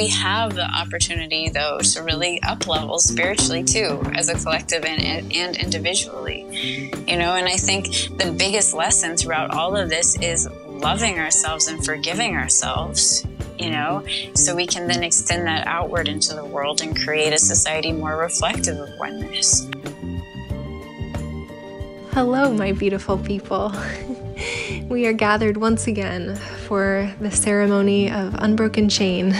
we have the opportunity, though, to really up-level spiritually, too, as a collective and individually. And I think the biggest lesson throughout all of this is loving ourselves and forgiving ourselves, so we can then extend that outward into the world and create a society more reflective of oneness. Hello, my beautiful people. We are gathered once again for the ceremony of Unbroken Chain.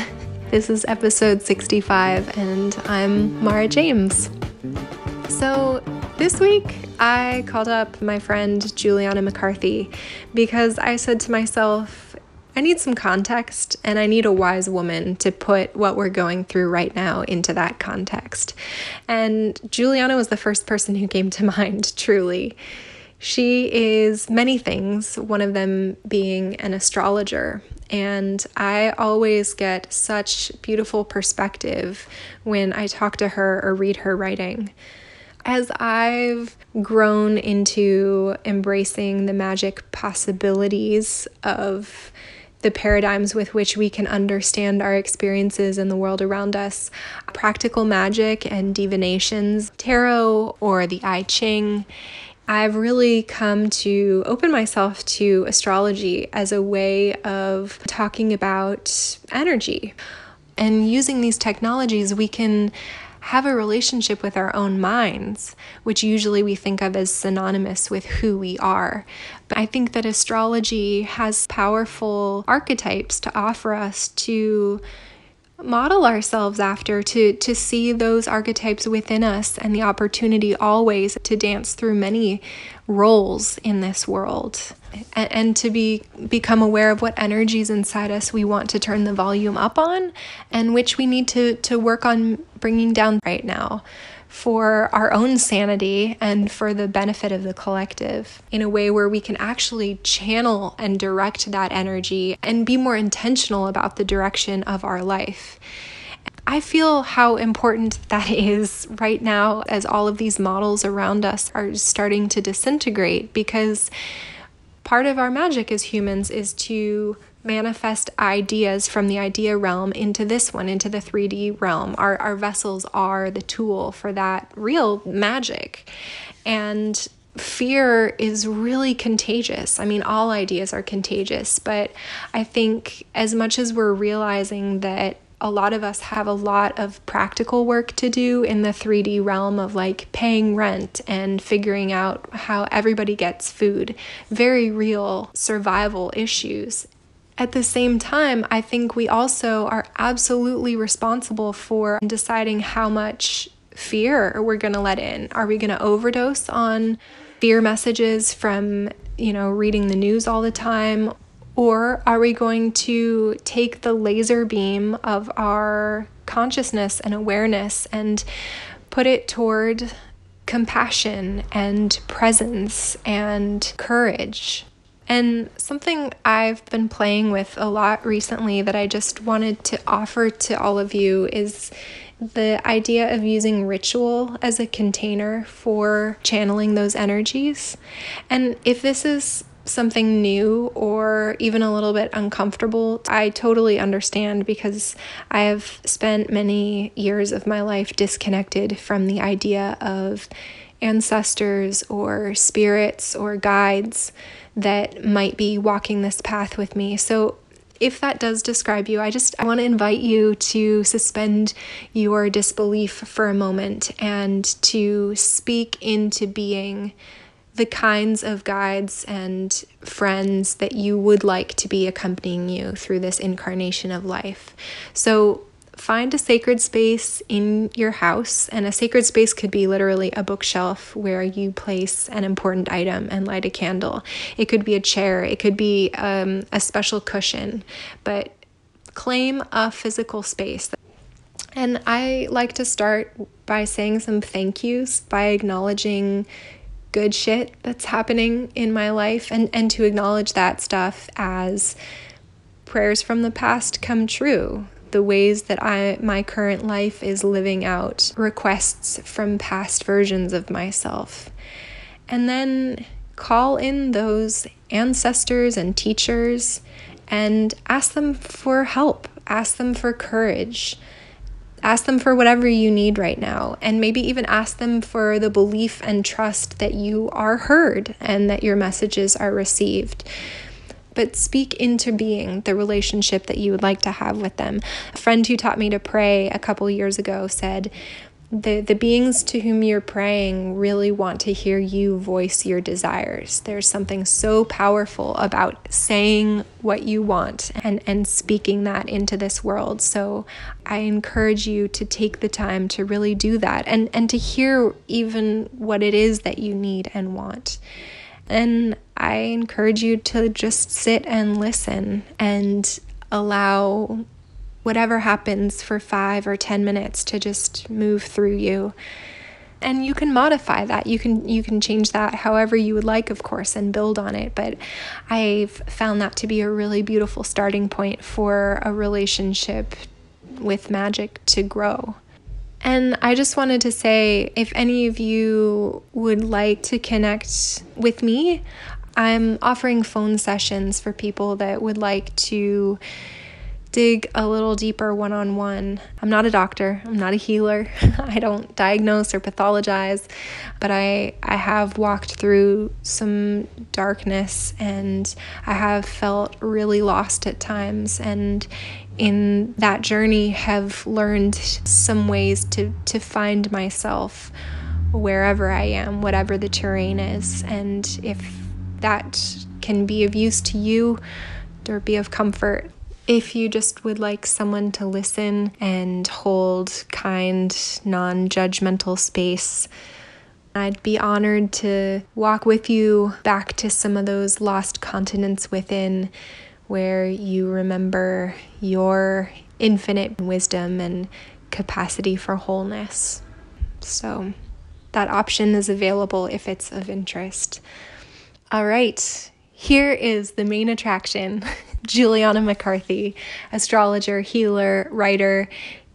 This is episode 65, and I'm Maura James. So this week, I called up my friend Juliana McCarthy because I said to myself, I need some context, and I need a wise woman to put what we're going through right now into that context. And Juliana was the first person who came to mind, truly. She is many things, one of them being an astrologer. And I always get such beautiful perspective when I talk to her or read her writing. As I've grown into embracing the magic possibilities of the paradigms with which we can understand our experiences in the world around us, practical magic and divinations, tarot or the I Ching, I've really come to open myself to astrology as a way of talking about energy. And using these technologies, we can have a relationship with our own minds, which usually we think of as synonymous with who we are. But I think that astrology has powerful archetypes to offer us to model ourselves after, to see those archetypes within us, and the opportunity always to dance through many roles in this world, and to become aware of what energies inside us we want to turn the volume up on, and which we need to work on bringing down right now for our own sanity and for the benefit of the collective, in a way where we can actually channel and direct that energy and be more intentional about the direction of our life. I feel how important that is right now as all of these models around us are starting to disintegrate, because part of our magic as humans is to manifest ideas from the idea realm into this one, into the 3D realm. Our vessels are the tool for that real magic. And fear is really contagious. I mean, all ideas are contagious, but I think as much as we're realizing that a lot of us have a lot of practical work to do in the 3D realm of like paying rent and figuring out how everybody gets food, very real survival issues. At the same time, I think we also are absolutely responsible for deciding how much fear we're going to let in. Are we going to overdose on fear messages from, reading the news all the time? Or are we going to take the laser beam of our consciousness and awareness and put it toward compassion and presence and courage? And something I've been playing with a lot recently that I just wanted to offer to all of you is the idea of using ritual as a container for channeling those energies. And if this is something new or even a little bit uncomfortable, I totally understand, because I have spent many years of my life disconnected from the idea of ancestors or spirits or guides that might be walking this path with me. So if that does describe you, I want to invite you to suspend your disbelief for a moment and to speak into being the kinds of guides and friends that you would like to be accompanying you through this incarnation of life. So find a sacred space in your house, and a sacred space could be literally a bookshelf where you place an important item and light a candle. It could be a chair, it could be a special cushion, but claim a physical space. And I like to start by saying some thank yous, by acknowledging good shit that's happening in my life, and to acknowledge that stuff as prayers from the past come true. The ways that my current life is living out requests from past versions of myself. And then call in those ancestors and teachers and ask them for help. ask them for courage. Ask them for whatever you need right now, and maybe even ask them for the belief and trust that you are heard and that your messages are received. But speak into being the relationship that you would like to have with them. A friend who taught me to pray a couple years ago said, the beings to whom you're praying really want to hear you voice your desires. There's something so powerful about saying what you want and speaking that into this world. So I encourage you to take the time to really do that and to hear even what it is that you need and want. And I encourage you to just sit and listen and allow whatever happens for 5 or 10 minutes to just move through you. And you can modify that. You can change that however you would like, of course, and build on it. But I've found that to be a really beautiful starting point for a relationship with magic to grow. And I just wanted to say, if any of you would like to connect with me, I'm offering phone sessions for people that would like to dig a little deeper one-on-one. I'm not a doctor. I'm not a healer. I don't diagnose or pathologize, but I have walked through some darkness, and I have felt really lost at times, and in that journey have learned some ways to find myself wherever I am, whatever the terrain is. And if that can be of use to you or be of comfort, if you just would like someone to listen and hold kind, non-judgmental space, I'd be honored to walk with you back to some of those lost continents within, where you remember your infinite wisdom and capacity for wholeness. So that option is available if it's of interest. All right, here is the main attraction. Juliana McCarthy, astrologer, healer, writer.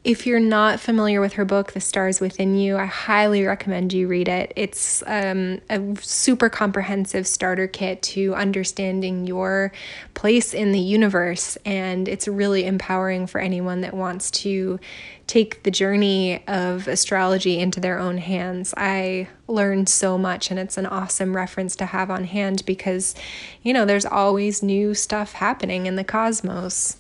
If you're not familiar with her book, The Stars Within You, I highly recommend you read it. It's a super comprehensive starter kit to understanding your place in the universe, and it's really empowering for anyone that wants to take the journey of astrology into their own hands. I learned so much, and it's an awesome reference to have on hand because, there's always new stuff happening in the cosmos.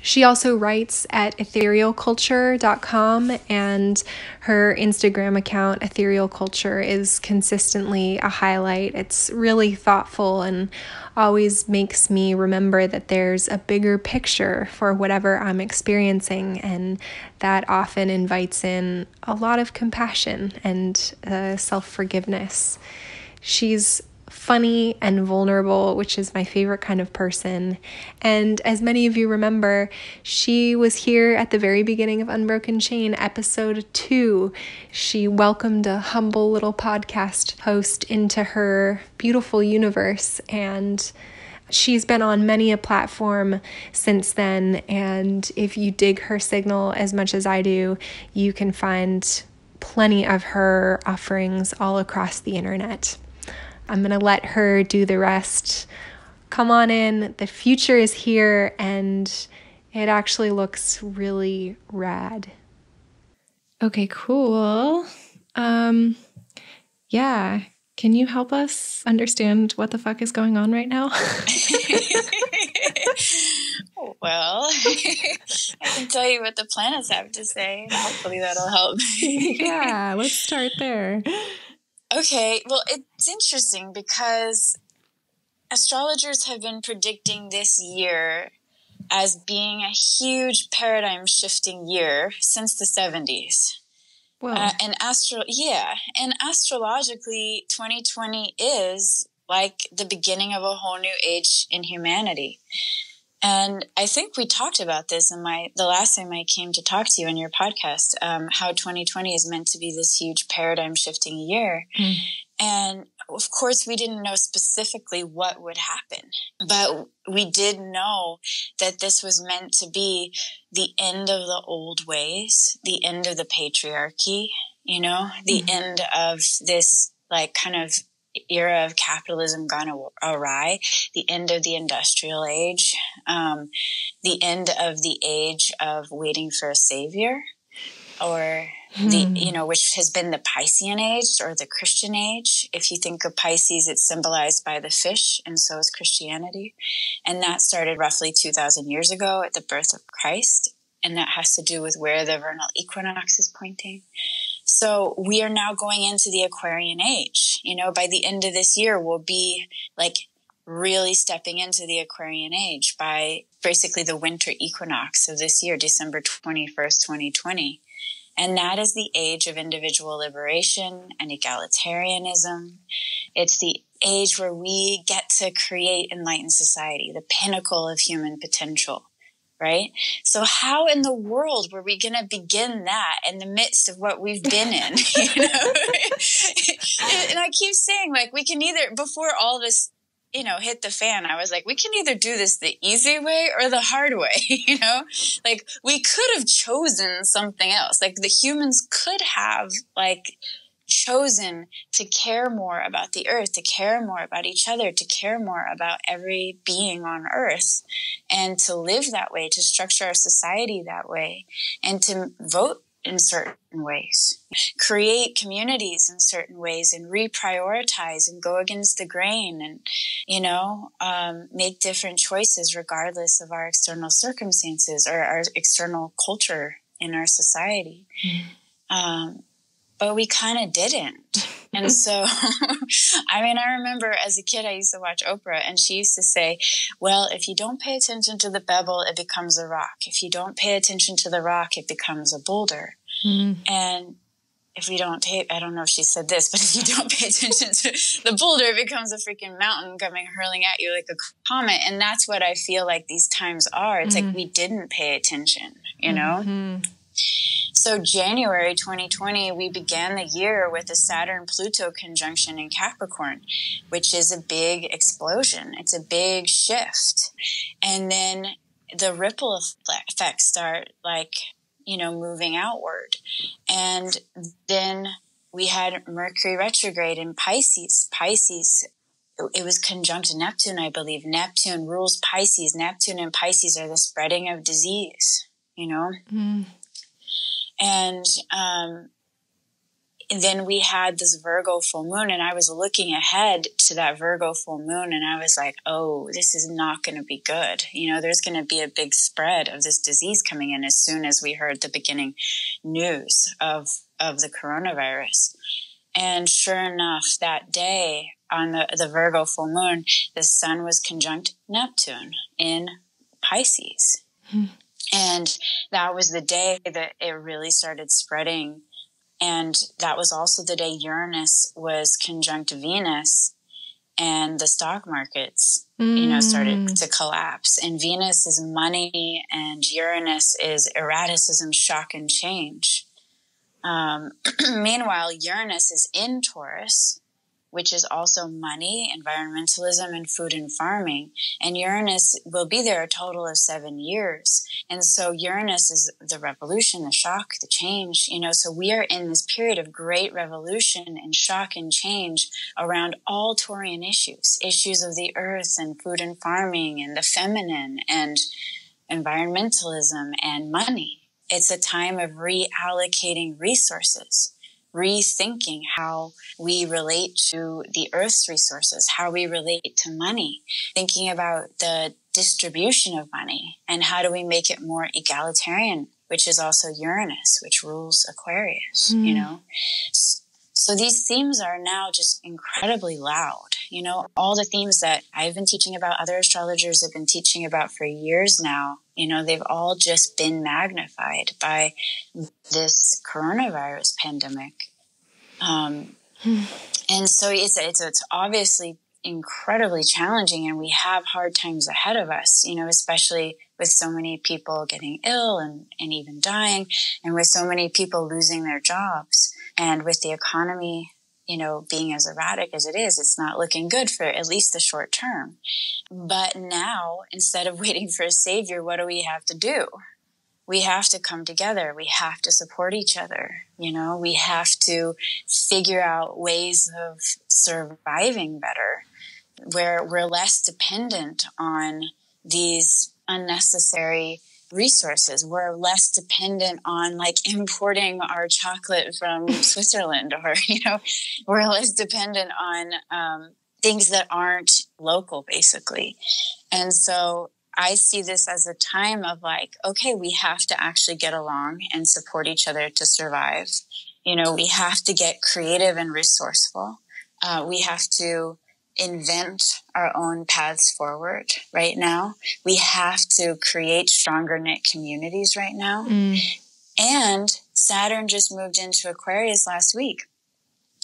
She also writes at etherealculture.com, and her Instagram account, Ethereal Culture, is consistently a highlight. It's really thoughtful and always makes me remember that there's a bigger picture for whatever I'm experiencing, and that often invites in a lot of compassion and self-forgiveness. She's funny and vulnerable, which is my favorite kind of person. And as many of you remember, she was here at the very beginning of Unbroken Chain, episode 2. She welcomed a humble little podcast host into her beautiful universe, and she's been on many a platform since then. And if you dig her signal as much as I do, you can find plenty of her offerings all across the internet. I'm going to let her do the rest. Come on in. The future is here, and it actually looks really rad. Okay, cool. Yeah. Can you help us understand what the fuck is going on right now? Well, I can tell you what the planets have to say, and hopefully that'll help. Yeah, let's start there. Okay, well, it's interesting because astrologers have been predicting this year as being a huge paradigm shifting year since the 70s. Well, and astrologically, 2020 is like the beginning of a whole new age in humanity. And I think we talked about this in the last time I came to talk to you in your podcast, how 2020 is meant to be this huge paradigm shifting year. Mm. And of course, we didn't know specifically what would happen, but we did know that this was meant to be the end of the old ways, the end of the patriarchy, the end of this like kind of era of capitalism gone awry, the end of the industrial age, the end of the age of waiting for a savior, or which has been the Piscean age or the Christian age. If you think of Pisces, it's symbolized by the fish, and so is Christianity. And that started roughly 2,000 years ago at the birth of Christ. And that has to do with where the vernal equinox is pointing. So we are now going into the Aquarian age. By the end of this year, we'll be like really stepping into the Aquarian age by basically the winter equinox of this year, December 21st, 2020. And that is the age of individual liberation and egalitarianism. It's the age where we get to create enlightened society, the pinnacle of human potential, right? So how in the world were we going to begin that in the midst of what we've been in? And I keep saying, like, we can either, before all this, hit the fan, I was like, we can either do this the easy way or the hard way, like we could have chosen something else. Like the humans could have chosen to care more about the earth, to care more about each other, to care more about every being on earth, and to live that way, to structure our society that way, and to vote in certain ways, create communities in certain ways, and reprioritize and go against the grain, and make different choices regardless of our external circumstances or our external culture in our society. But we kind of didn't. And so, I remember as a kid, I used to watch Oprah, and she used to say, well, if you don't pay attention to the pebble, it becomes a rock. If you don't pay attention to the rock, it becomes a boulder. And if we don't pay, I don't know if she said this, but if you don't pay attention to the boulder, it becomes a freaking mountain coming hurling at you like a comet. And that's what I feel like these times are. It's like we didn't pay attention, So January 2020, we began the year with a Saturn-Pluto conjunction in Capricorn, which is a big explosion. It's a big shift. And then the ripple effects start moving outward. And then we had Mercury retrograde in Pisces. Pisces, it was conjunct Neptune, I believe. Neptune rules Pisces. Neptune and Pisces are the spreading of disease, And then we had this Virgo full moon, and I was looking ahead to that Virgo full moon, and I was like, oh, this is not going to be good. There's going to be a big spread of this disease coming in as soon as we heard the beginning news of the coronavirus. And sure enough, that day on the Virgo full moon, the sun was conjunct Neptune in Pisces. And that was the day that it really started spreading. And that was also the day Uranus was conjunct Venus, and the stock markets, started to collapse. And Venus is money, and Uranus is erraticism, shock, and change. Meanwhile, Uranus is in Taurus, which is also money, environmentalism, and food and farming. And Uranus will be there a total of 7 years. And so Uranus is the revolution, the shock, the change, so we are in this period of great revolution and shock and change around all Taurian issues of the earth and food and farming and the feminine and environmentalism and money. It's a time of reallocating resources, rethinking how we relate to the earth's resources, how we relate to money, thinking about the distribution of money and how do we make it more egalitarian, which is also Uranus, which rules Aquarius, So these themes are now just incredibly loud. All the themes that I've been teaching about, other astrologers have been teaching about for years now, they've all just been magnified by this coronavirus pandemic. And so it's obviously incredibly challenging, and we have hard times ahead of us, especially with so many people getting ill and even dying, and with so many people losing their jobs, and with the economy, being as erratic as it is, it's not looking good for at least the short term. But now, instead of waiting for a savior, what do we have to do? we have to come together. We have to support each other. We have to figure out ways of surviving better, where we're less dependent on these unnecessary resources. We're less dependent on importing our chocolate from Switzerland, or, we're less dependent on things that aren't local, basically. And so I see this as a time of okay, we have to actually get along and support each other to survive. We have to get creative and resourceful. We have to invent our own paths forward right now. We have to create stronger knit communities right now. And Saturn just moved into Aquarius last week.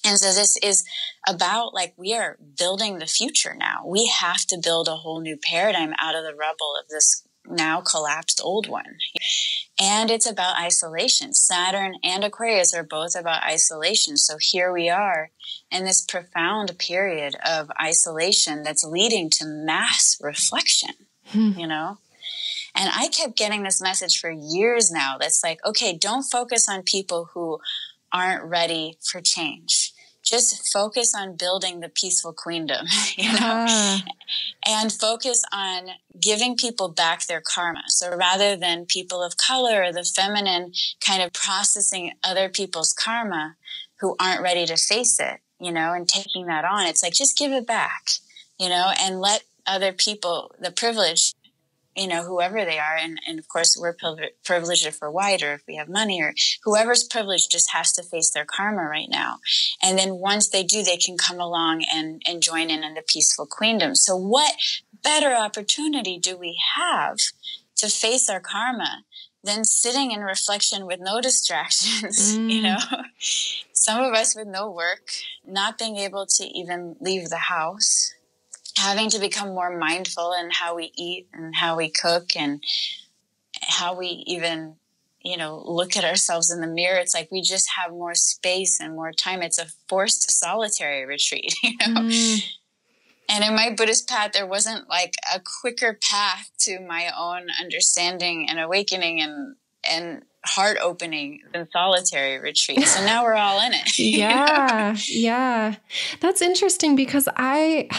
And so this is about we are building the future now. We have to build a whole new paradigm out of the rubble of this now collapsed old one. And it's about isolation. Saturn and Aquarius are both about isolation. So here we are in this profound period of isolation that's leading to mass reflection, And I kept getting this message for years now that's okay, don't focus on people who aren't ready for change. Just focus on building the peaceful queendom, and focus on giving people back their karma. So rather than people of color or the feminine kind of processing other people's karma who aren't ready to face it, and taking that on, it's just give it back, and let other people, the privileged, whoever they are. And of course, we're privileged if we're white or if we have money, or whoever's privileged just has to face their karma right now. And then once they do, they can come along and join in the peaceful queendom. So what better opportunity do we have to face our karma than sitting in reflection with no distractions, Some of us with no work, not being able to even leave the house, having to become more mindful in how we eat and how we cook and how we even, look at ourselves in the mirror. It's we just have more space and more time. It's a forced solitary retreat, And in my Buddhist path, there wasn't a quicker path to my own understanding and awakening and heart opening than solitary retreat. So now we're all in it. Yeah. That's interesting because I've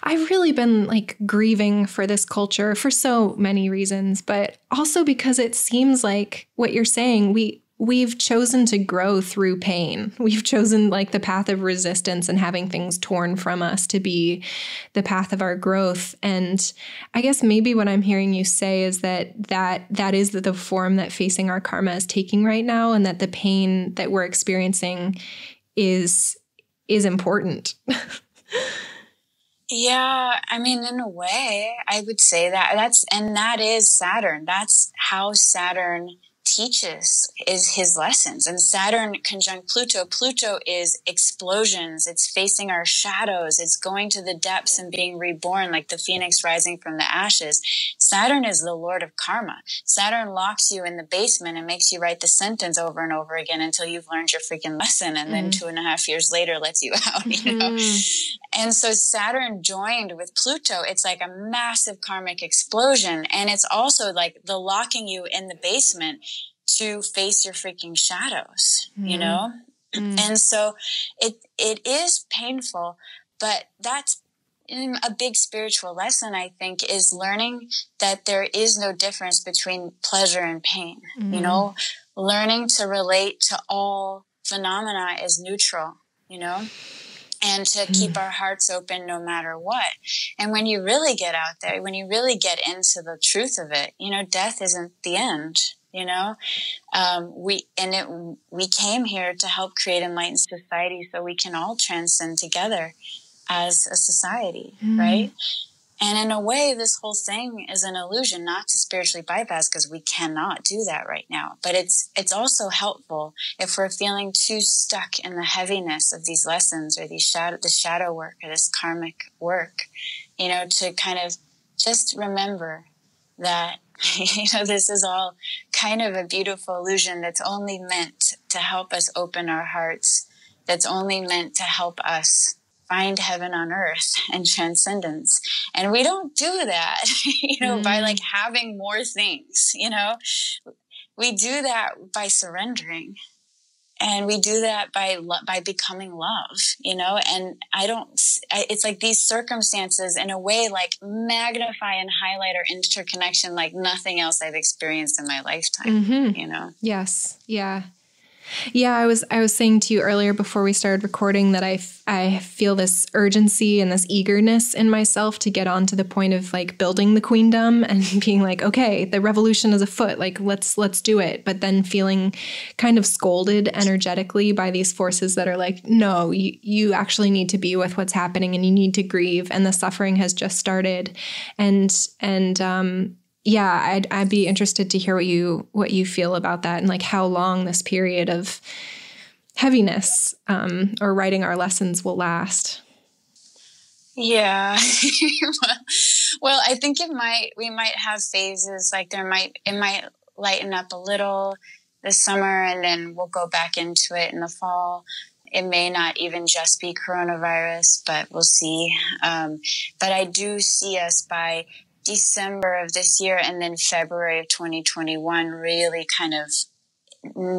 really been grieving for this culture for so many reasons, but also because it seems like what you're saying, we've chosen to grow through pain. We've chosen the path of resistance and having things torn from us to be the path of our growth. And I guess maybe what I'm hearing you say is that is the form that facing our karma is taking right now, and that the pain that we're experiencing is important. Yeah, I mean, in a way, I would say that that is Saturn. That's how Saturn teaches, is his lessons. And Saturn conjunct Pluto. Pluto is explosions. It's facing our shadows. It's going to the depths and being reborn like the phoenix rising from the ashes. Saturn is the lord of karma. Saturn locks you in the basement and makes you write the sentence over and over again until you've learned your freaking lesson. And then 2.5 years later lets you out, And so Saturn joined with Pluto, it's a massive karmic explosion. And it's also the locking you in the basement to face your freaking shadows, And so it is painful, but that's a big spiritual lesson, I think, is learning that there is no difference between pleasure and pain, learning to relate to all phenomena as neutral, and to keep our hearts open no matter what. And when you really get out there, when you really get into the truth of it, death isn't the end. We came here to help create enlightened society so we can all transcend together as a society, right? And in a way, this whole thing is an illusion, not to spiritually bypass, because we cannot do that right now. But it's also helpful if we're feeling too stuck in the heaviness of these lessons or the shadow work or this karmic work, to kind of just remember that, this is all kind of a beautiful illusion that's only meant to help us open our hearts, that's only meant to help us find heaven on earth and transcendence. And we don't do that, by having more things, we do that by surrendering. And we do that by becoming love, you know, and it's like these circumstances in a way like magnify and highlight our interconnection like nothing else I've experienced in my lifetime, you know? Yes. Yeah. Yeah, I was saying to you earlier before we started recording that I feel this urgency and this eagerness in myself to get on to the point of like building the queendom and being like, okay, the revolution is afoot, like let's do it. But then feeling kind of scolded energetically by these forces that are like, no, you actually need to be with what's happening and you need to grieve, and the suffering has just started. Yeah, I'd be interested to hear what you feel about that, and like how long this period of heaviness or writing our lessons will last. Yeah. well, I think we might have phases, like it might lighten up a little this summer, and then we'll go back into it in the fall. It may not even just be coronavirus, but we'll see. But I do see us by December of this year and then February of 2021 really kind of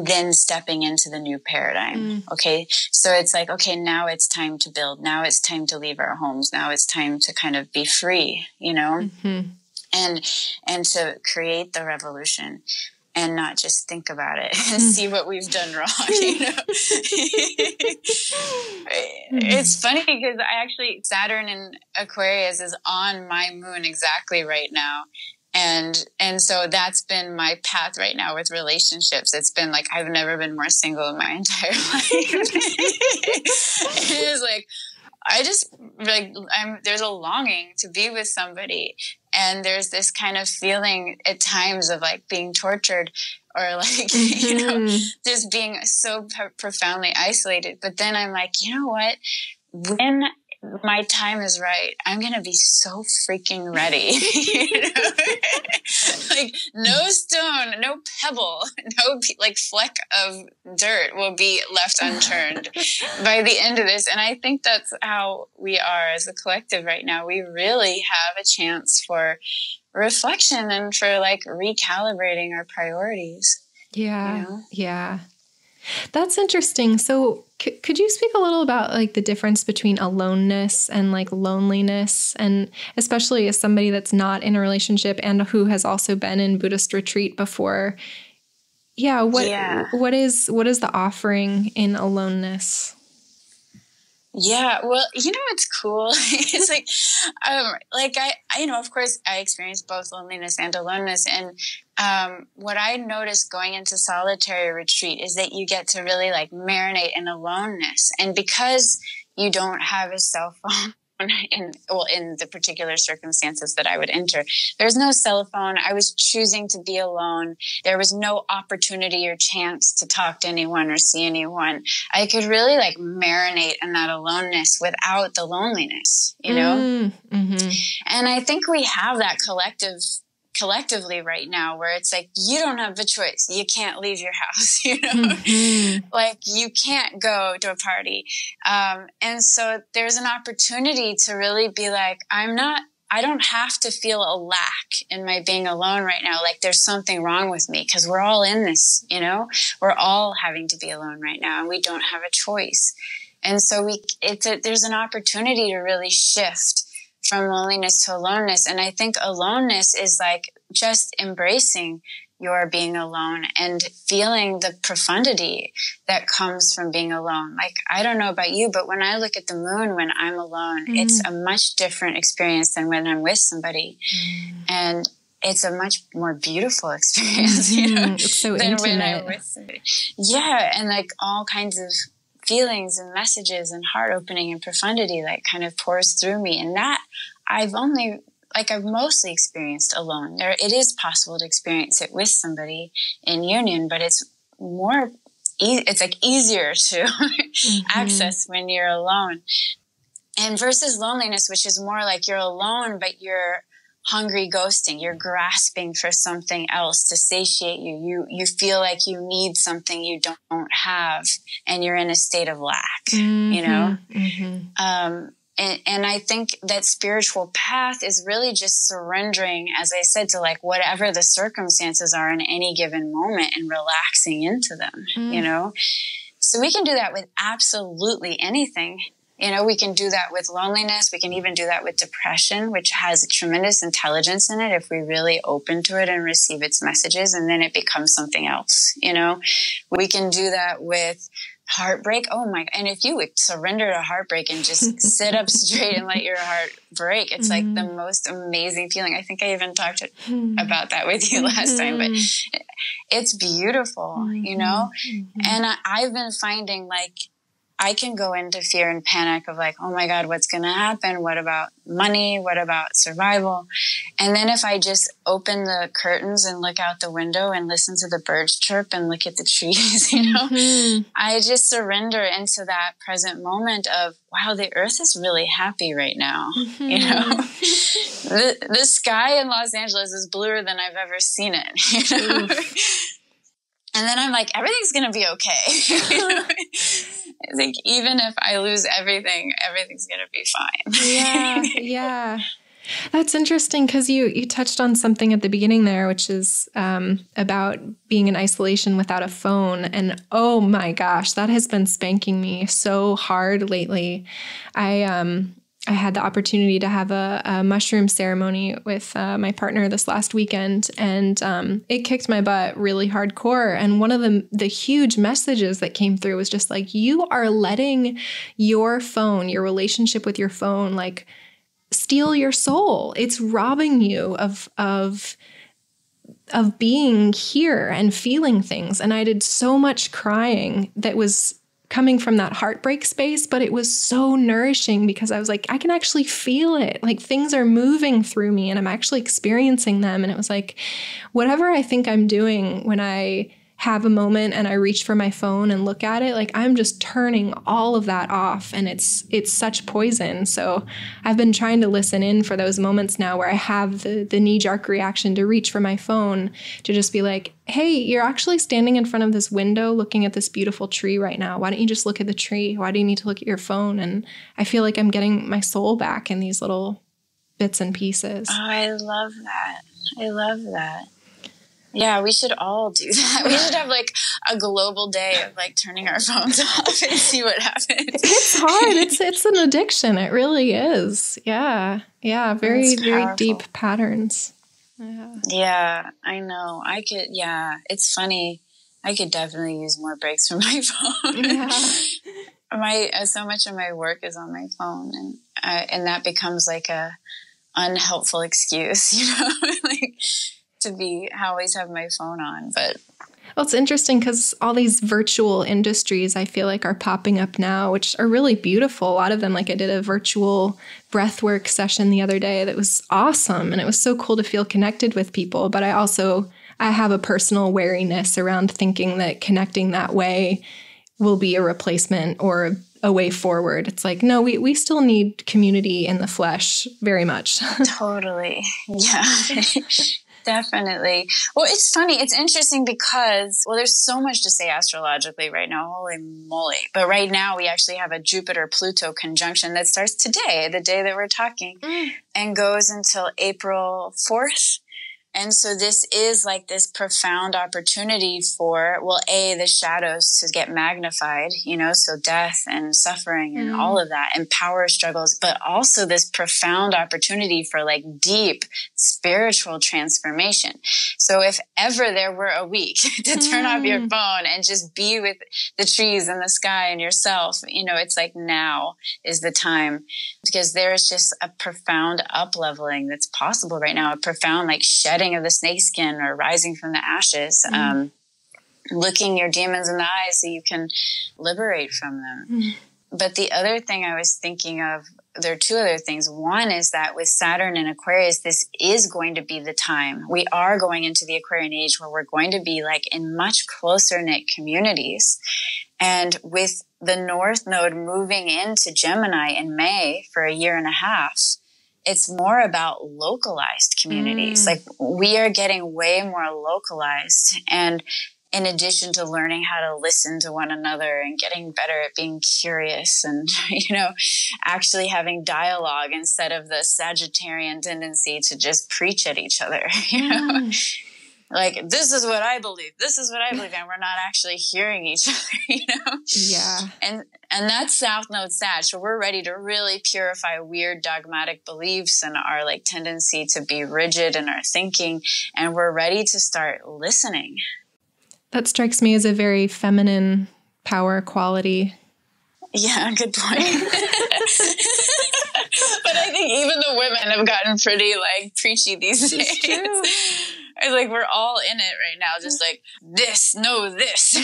then stepping into the new paradigm. Okay. So it's like, okay, now it's time to build. Now it's time to leave our homes. Now it's time to kind of be free, you know, and to create the revolution and not just think about it and see what we've done wrong, you know. It's funny because Saturn in Aquarius is on my moon exactly right now. And so that's been my path right now with relationships. It's been like, I've never been more single in my entire life. It is like, there's a longing to be with somebody. And there's this kind of feeling at times of like being tortured or like, you know, just being so profoundly isolated. But then I'm like, you know what? When my time is right, I'm going to be so freaking ready. You know? Like no stone, no pebble, no like fleck of dirt will be left unturned by the end of this. And I think that's how we are as a collective right now. We really have a chance for reflection and for like recalibrating our priorities. Yeah. You know? Yeah. That's interesting. So could you speak a little about like the difference between aloneness and like loneliness, and especially as somebody that's not in a relationship and who has also been in Buddhist retreat before? Yeah. What is the offering in aloneness? Yeah, well, you know what's cool? It's like I you know, of course, I experienced both loneliness and aloneness, and what I noticed going into solitary retreat is that you get to really like marinate in aloneness, and because you don't have a cell phone. In the particular circumstances that I would enter, there's no cell phone. I was choosing to be alone. There was no opportunity or chance to talk to anyone or see anyone. I could really like marinate in that aloneness without the loneliness, you know? And I think we have that collectively right now where it's like, you don't have a choice. You can't leave your house, you know, like you can't go to a party. And so there's an opportunity to really be like, I don't have to feel a lack in my being alone right now. Like there's something wrong with me because we're all in this, you know, we're all having to be alone right now and we don't have a choice. And so there's an opportunity to really shift from loneliness to aloneness. And I think aloneness is like just embracing your being alone and feeling the profundity that comes from being alone. Like, I don't know about you, but when I look at the moon when I'm alone, it's a much different experience than when I'm with somebody. And it's a much more beautiful experience, you know, it's so than intimate. when I'm with somebody. Yeah. And like all kinds of feelings and messages and heart opening and profundity like kind of pours through me. And that I've mostly experienced alone. It is possible to experience it with somebody in union, but it's easier to access when you're alone. And versus loneliness, which is more like you're alone, but you're hungry ghosting. You're grasping for something else to satiate you. You feel like you need something you don't have, and you're in a state of lack, you know? And I think that spiritual path is really just surrendering, as I said, to like whatever the circumstances are in any given moment and relaxing into them, you know? So we can do that with absolutely anything. You know, we can do that with loneliness. We can even do that with depression, which has tremendous intelligence in it if we really open to it and receive its messages, and then it becomes something else, you know? We can do that with heartbreak. Oh my, and if you would surrender to heartbreak and just sit up straight and let your heart break, it's like the most amazing feeling. I think I even talked about that with you last time, but it's beautiful, you know? And I've been finding like, I can go into fear and panic of like, oh my God, what's going to happen? What about money? What about survival? And then if I just open the curtains and look out the window and listen to the birds chirp and look at the trees, you know, I just surrender into that present moment of, wow, the earth is really happy right now. You know, the sky in Los Angeles is bluer than I've ever seen it, you know? And then I'm like, everything's going to be okay. You know? I think even if I lose everything, everything's going to be fine. Yeah. That's interesting because you touched on something at the beginning there, which is about being in isolation without a phone. And oh my gosh, that has been spanking me so hard lately. I had the opportunity to have a mushroom ceremony with my partner this last weekend, and it kicked my butt really hardcore. And one of the huge messages that came through was just like, you are letting your phone, your relationship with your phone, like steal your soul. It's robbing you of being here and feeling things. And I did so much crying that was coming from that heartbreak space, but it was so nourishing because I was like, I can actually feel it. Like things are moving through me and I'm actually experiencing them. And it was like, whatever I think I'm doing when I have a moment and I reach for my phone and look at it, like I'm just turning all of that off, and it's such poison. So I've been trying to listen in for those moments now where I have the knee-jerk reaction to reach for my phone, to just be like, hey, you're actually standing in front of this window looking at this beautiful tree right now. Why don't you just look at the tree? Why do you need to look at your phone? And I feel like I'm getting my soul back in these little bits and pieces. Oh, I love that. I love that. Yeah, we should all do that. We should have like a global day of like turning our phones off and see what happens. It's hard. It's an addiction. It really is. Yeah. Very deep patterns. Yeah, I know. It's funny. I could definitely use more breaks from my phone. Yeah. So much of my work is on my phone, and that becomes like a unhelpful excuse, you know, like to always have my phone on. But well, it's interesting because all these virtual industries I feel like are popping up now, which are really beautiful. A lot of them, like I did a virtual breathwork session the other day that was awesome. And it was so cool to feel connected with people. But I have a personal wariness around thinking that connecting that way will be a replacement or a way forward. It's like, no, we still need community in the flesh very much. Totally. Yeah. Definitely. Well, it's funny. It's interesting because, well, there's so much to say astrologically right now. Holy moly. But right now we actually have a Jupiter-Pluto conjunction that starts today, the day that we're talking, and goes until April 4th. And so this is like this profound opportunity for, well, the shadows to get magnified, you know, so death and suffering and all of that and power struggles, but also this profound opportunity for like deep spiritual transformation. So if ever there were a week to turn off your phone and just be with the trees and the sky and yourself, you know, it's like now is the time, because there is just a profound up-leveling that's possible right now, a profound like shedding of the snakeskin or rising from the ashes, looking your demons in the eyes so you can liberate from them. But the other thing I was thinking of, there are two other things. One is that with Saturn and Aquarius, this is going to be the time. We are going into the Aquarian age where we're going to be like in much closer knit communities. And with the North Node moving into Gemini in May for a year and a half, it's more about localized communities. Like we are getting way more localized. And in addition to learning how to listen to one another and getting better at being curious and, actually having dialogue instead of the Sagittarian tendency to just preach at each other, Like, this is what I believe. This is what I believe. And we're not actually hearing each other, Yeah. And that's South Node Sag. So we're ready to really purify weird dogmatic beliefs and our like tendency to be rigid in our thinking. And we're ready to start listening. That strikes me as a very feminine power quality. Yeah, good point. But I think even the women have gotten pretty like preachy these days. It's true. It's like we're all in it right now, just like this, no, this.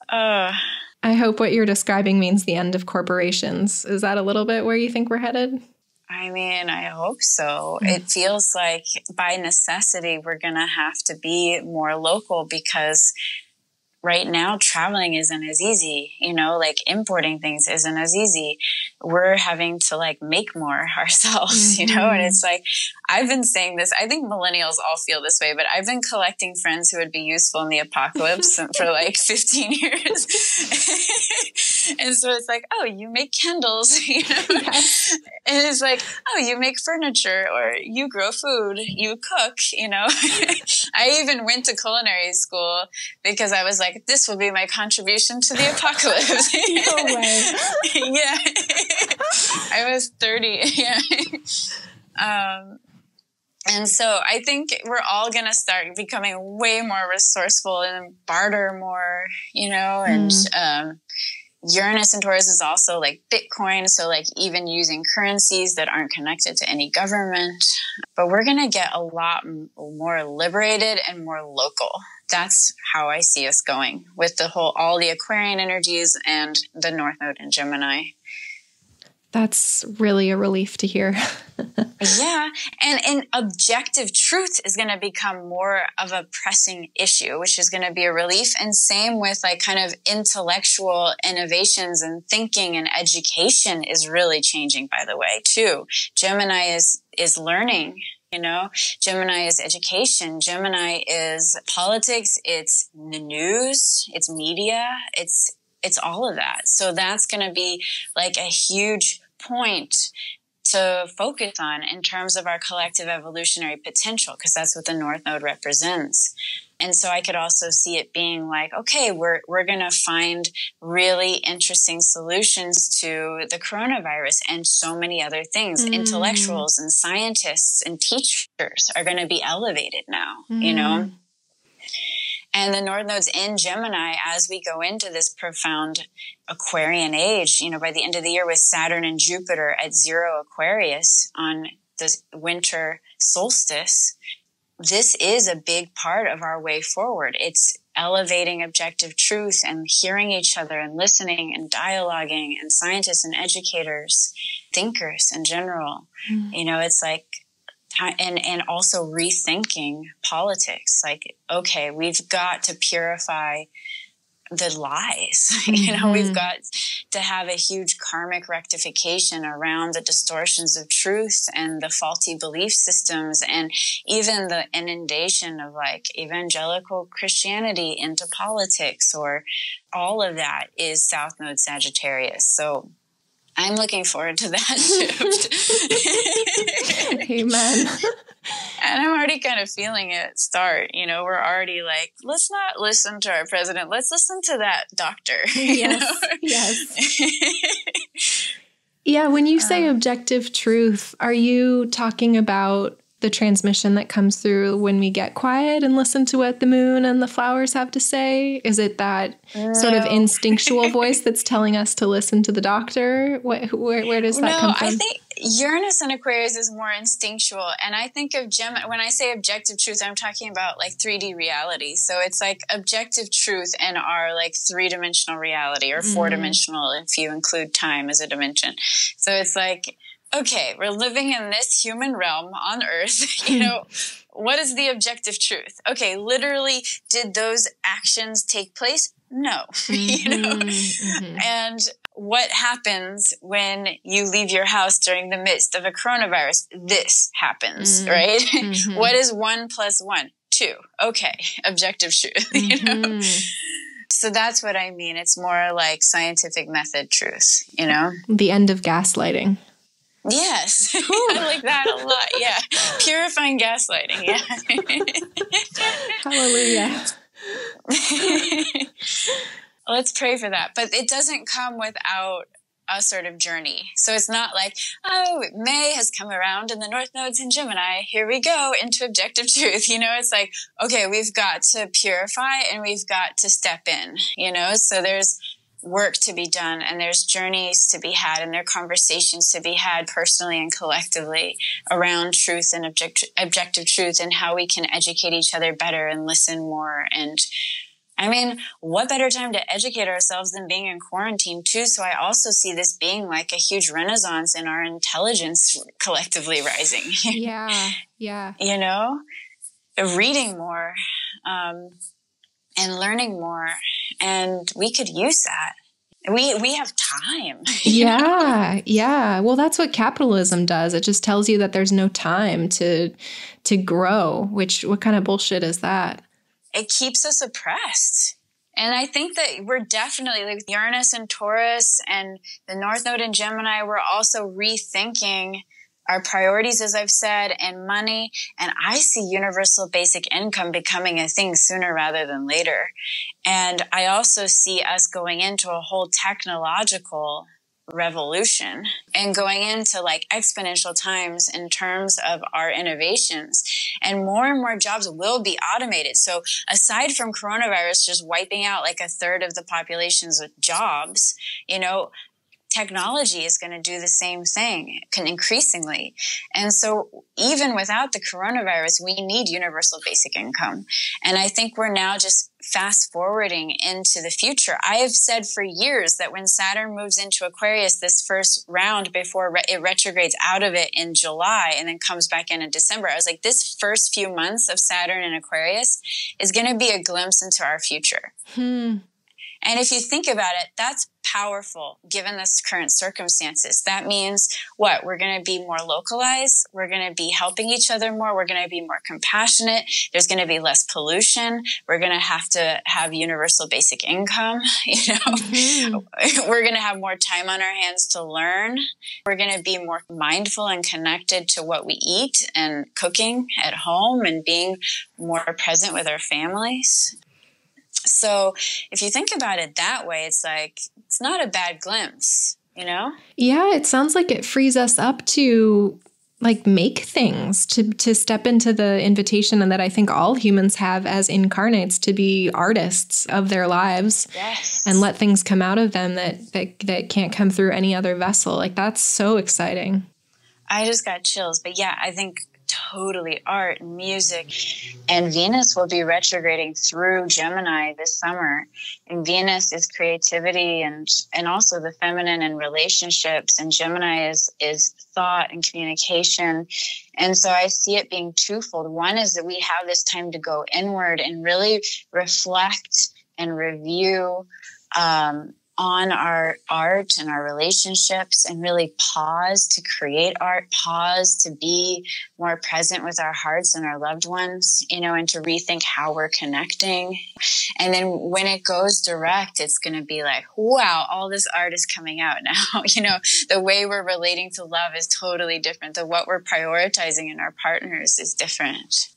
I hope what you're describing means the end of corporations. Is that a little bit where you think we're headed? I mean, I hope so. It feels like by necessity, we're going to have to be more local because right now traveling isn't as easy, like importing things isn't as easy. We're having to like make more ourselves, and it's like, I've been saying this, I think millennials all feel this way, but I've been collecting friends who would be useful in the apocalypse for like 15 years. And so it's like, oh, you make candles, Yes. And it's like, oh, you make furniture or you grow food, you cook, I even went to culinary school because I was like, this will be my contribution to the apocalypse. No way. Yeah. I was 30. Yeah. And so I think we're all going to start becoming way more resourceful and barter more, and, Uranus and Taurus is also like Bitcoin. So like even using currencies that aren't connected to any government, but we're going to get a lot more liberated and more local. That's how I see us going with all the Aquarian energies and the North Node in Gemini. That's really a relief to hear. Yeah. And objective truth is going to become more of a pressing issue, which is going to be a relief. And same with like kind of intellectual innovations and thinking and education is really changing, by the way, too. Gemini is learning. Gemini is education. Gemini is politics. It's the news. It's media. It's all of that. So that's going to be like a huge point to focus on in terms of our collective evolutionary potential, because that's what the North Node represents. And so I could also see it being like, okay, we're going to find really interesting solutions to the coronavirus and so many other things. Intellectuals and scientists and teachers are going to be elevated now, And the North Node's in Gemini as we go into this profound Aquarian age, by the end of the year with Saturn and Jupiter at 0 Aquarius on the winter solstice. This is a big part of our way forward. It's elevating objective truth and hearing each other and listening and dialoguing and scientists and educators, thinkers in general. It's like, and also rethinking politics. Like, okay, we've got to purify the lies. We've got to have a huge karmic rectification around the distortions of truth and the faulty belief systems and even the inundation of like evangelical Christianity into politics, or all of that is South Node Sagittarius. So I'm looking forward to that shift. Amen. And I'm already kind of feeling it start. We're already like, let's not listen to our president. Let's listen to that doctor. Yes. Yeah, when you say objective truth, are you talking about the transmission that comes through when we get quiet and listen to what the moon and the flowers have to say? Is it that sort of instinctual voice that's telling us to listen to the doctor? Where does that come from? I think Uranus and Aquarius is more instinctual. And I think of Gemini, when I say objective truth, I'm talking about like 3D reality. So it's like objective truth in our like 3-dimensional reality, or 4-dimensional if you include time as a dimension. So it's like, okay, we're living in this human realm on Earth, what is the objective truth? Okay, literally, did those actions take place? No, And what happens when you leave your house during the midst of a coronavirus? This happens, right? Mm-hmm. What is 1 + 1? 2. Okay. Objective truth, you know? So that's what I mean. It's more like scientific method truth, you know? The end of gaslighting. Yes. I like that a lot. Yeah. Purifying gaslighting. Yeah. Hallelujah. Let's pray for that. But it doesn't come without a sort of journey. So it's not like, oh, May has come around and the North Node's in Gemini. Here we go into objective truth. You know, it's like, okay, we've got to purify and we've got to step in, you know? So there's work to be done and there's journeys to be had and there are conversations to be had personally and collectively around truth and objective truth and how we can educate each other better and listen more. And I mean, what better time to educate ourselves than being in quarantine too? So I also see this being like a huge renaissance in our intelligence collectively rising. Yeah. Yeah. You know, reading more, and learning more. And we could use that. We have time. Yeah. Yeah. Well, that's what capitalism does. It just tells you that there's no time to grow, what kind of bullshit is that? It keeps us oppressed. And I think that we're definitely, like Uranus and Taurus and the North Node in Gemini, we're also rethinking our priorities, as I've said, and money. And I see universal basic income becoming a thing sooner rather than later. And I also see us going into a whole technological revolution and going into like exponential times in terms of our innovations, and more jobs will be automated. So aside from coronavirus just wiping out like a third of the population's jobs, you know, technology is going to do the same thing increasingly. And so even without the coronavirus, we need universal basic income. And I think we're now just fast forwarding into the future. I have said for years that when Saturn moves into Aquarius this first round before it retrogrades out of it in July and then comes back in December, I was like, this first few months of Saturn in Aquarius is going to be a glimpse into our future. And if you think about it, that's powerful given this current circumstances. That means what? We're going to be more localized. We're going to be helping each other more. We're going to be more compassionate. There's going to be less pollution. We're going to have universal basic income. You know, we're going to have more time on our hands to learn. We're going to be more mindful and connected to what we eat and cooking at home and being more present with our families. So if you think about it that way, it's like, it's not a bad glimpse, you know? Yeah, it sounds like it frees us up to like make things, to step into the invitation, and that I think all humans have as incarnates, to be artists of their lives. Yes. And let things come out of them that can't come through any other vessel. Like, that's so exciting. I just got chills. But yeah, I think totally art, music, and Venus will be retrograding through Gemini this summer. And Venus is creativity and also the feminine and relationships, and Gemini is thought and communication. And so I see it being twofold. One is that we have this time to go inward and really reflect and review on our art and our relationships, and really pause to create art, pause to be more present with our hearts and our loved ones, you know, and to rethink how we're connecting. And then when it goes direct, it's going to be like, wow, all this art is coming out now. You know, the way we're relating to love is totally different. What we're prioritizing in our partners is different.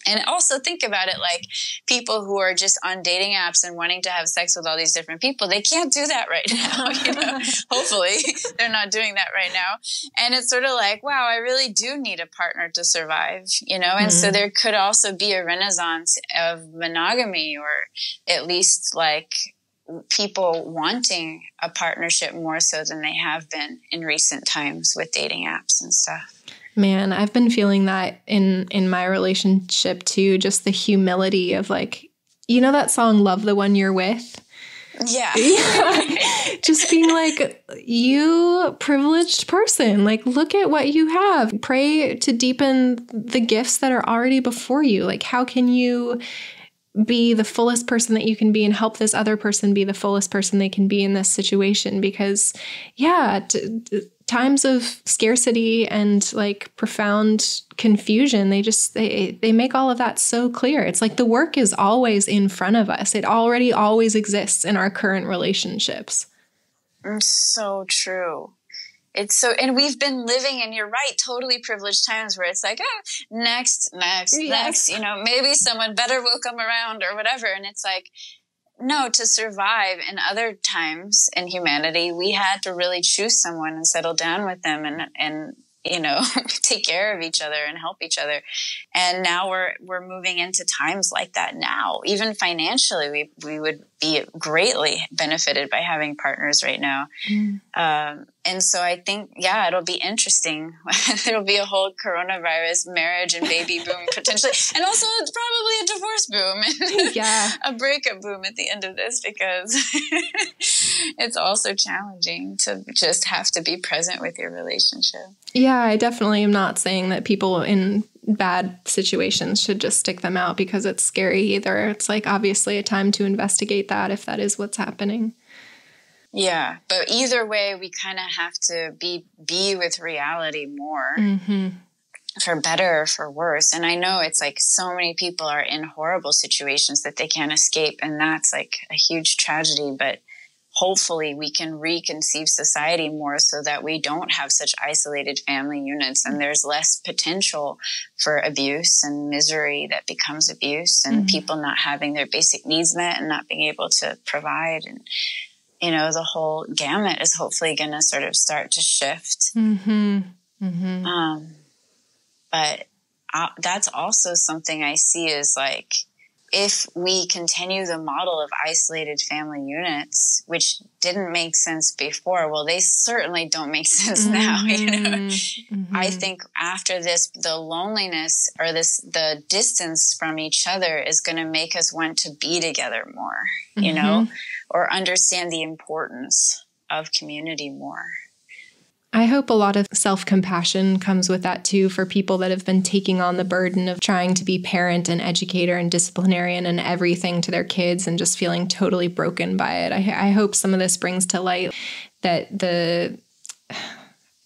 And also think about it like people who are just on dating apps and wanting to have sex with all these different people, they can't do that right now. You know? Hopefully they're not doing that right now. And it's sort of like, wow, I really do need a partner to survive, you know? And so there could also be a renaissance of monogamy, or at least like people wanting a partnership more so than they have been in recent times with dating apps and stuff. Man, I've been feeling that in my relationship too, just the humility of like, you know that song, Love the One You're With? Yeah. Just being like, you privileged person, like, look at what you have. Pray to deepen the gifts that are already before you. Like, how can you be the fullest person that you can be and help this other person be the fullest person they can be in this situation. Because times of scarcity and like profound confusion, they make all of that so clear. It's like the work is always in front of us. It already always exists in our current relationships. So true. And we've been living in, you're right, totally privileged times where it's like, next, maybe someone better will come around or whatever. And it's like, no, to survive in other times in humanity, we had to really choose someone and settle down with them and take care of each other and help each other. And now we're moving into times like that now. Even financially, we would be greatly benefited by having partners right now. And so I think, it'll be interesting. It'll be a whole coronavirus marriage and baby boom potentially. And also it's probably a divorce boom and a breakup boom at the end of this, because it's also challenging to just have to be present with your relationship. Yeah, I definitely am not saying that people in bad situations should just stick them out because it's scary either. It's like obviously a time to investigate that if that is what's happening. Yeah, but either way, we kind of have to be with reality more, for better or for worse. And I know it's like so many people are in horrible situations that they can't escape, and that's like a huge tragedy. But hopefully we can reconceive society more so that we don't have such isolated family units, and there's less potential for abuse and misery that becomes abuse, and people not having their basic needs met and not being able to provide. And the whole gamut is hopefully going to sort of start to shift. But that's also something I see is like, if we continue the model of isolated family units, which didn't make sense before, well, they certainly don't make sense now. I think after this, the loneliness or the distance from each other is going to make us want to be together more, or understand the importance of community more. I hope a lot of self-compassion comes with that too, for people that have been taking on the burden of trying to be parent and educator and disciplinarian and everything to their kids and just feeling totally broken by it. I hope some of this brings to light that the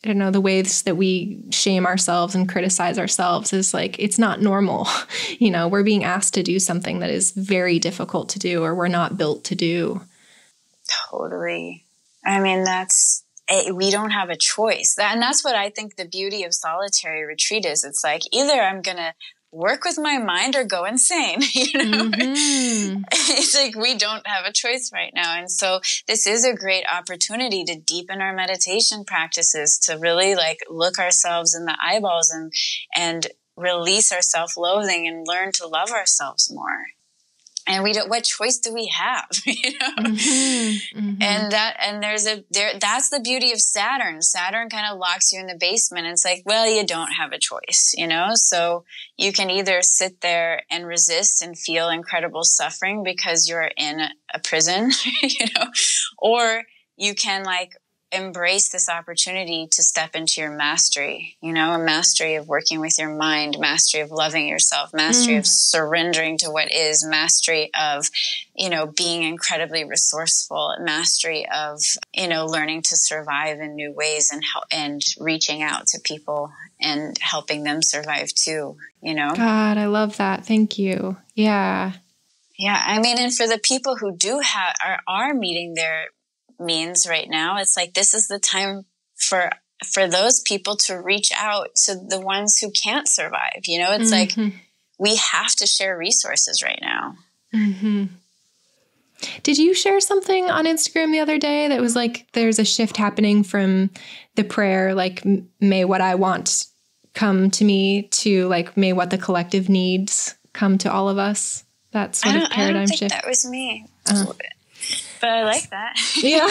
ways that we shame ourselves and criticize ourselves is like, it's not normal. We're being asked to do something that is very difficult to do or we're not built to do. Totally. I mean, we don't have a choice. And that's what I think the beauty of solitary retreat is. It's like, either I'm going to work with my mind or go insane, It's like, we don't have a choice right now. And so this is a great opportunity to deepen our meditation practices, to really like look ourselves in the eyeballs and release our self-loathing and learn to love ourselves more. And what choice do we have? And that's the beauty of Saturn. Saturn kind of locks you in the basement. It's like, well, you don't have a choice, so you can either sit there and resist and feel incredible suffering because you're in a prison, or you can like embrace this opportunity to step into your mastery, a mastery of working with your mind, mastery of loving yourself, mastery of surrendering to what is, mastery of, being incredibly resourceful, mastery of, learning to survive in new ways and reaching out to people and helping them survive too, God, I love that. Thank you. Yeah. Yeah. I mean, and for the people who are meeting their means right now, it's like, this is the time for those people to reach out to the ones who can't survive. It's like, we have to share resources right now. Did you share something on Instagram the other day that was like, there's a shift happening from the prayer, like, may what I want come to me, to like, may what the collective needs come to all of us? That sort of paradigm shift. That was me. But I like that. Yeah.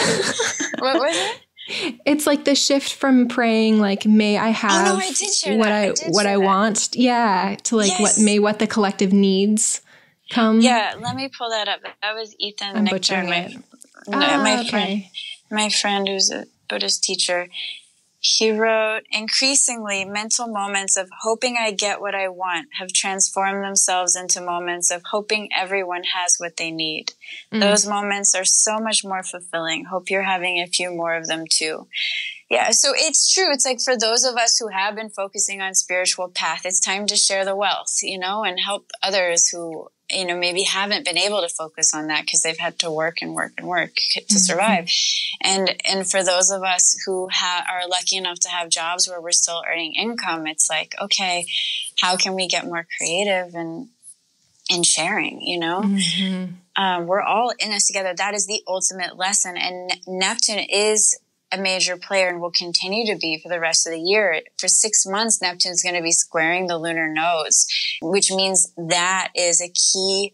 What was it? It's like the shift from praying, like, may I have what I want. Yeah. To like, what the collective needs come. Yeah. Let me pull that up. That was Ethan Nectar, my friend who's a Buddhist teacher. He wrote, increasingly, mental moments of hoping I get what I want have transformed themselves into moments of hoping everyone has what they need. Those moments are so much more fulfilling. Hope you're having a few more of them too. Yeah, so it's true. It's like for those of us who have been focusing on spiritual path, it's time to share the wealth, and help others who, maybe haven't been able to focus on that because they've had to work and work and work to survive. And for those of us who are lucky enough to have jobs where we're still earning income, it's like, okay, how can we get more creative and sharing, we're all in this together. That is the ultimate lesson. And Neptune is a major player and will continue to be for the rest of the year. For 6 months, Neptune's going to be squaring the lunar nodes, which means that is a key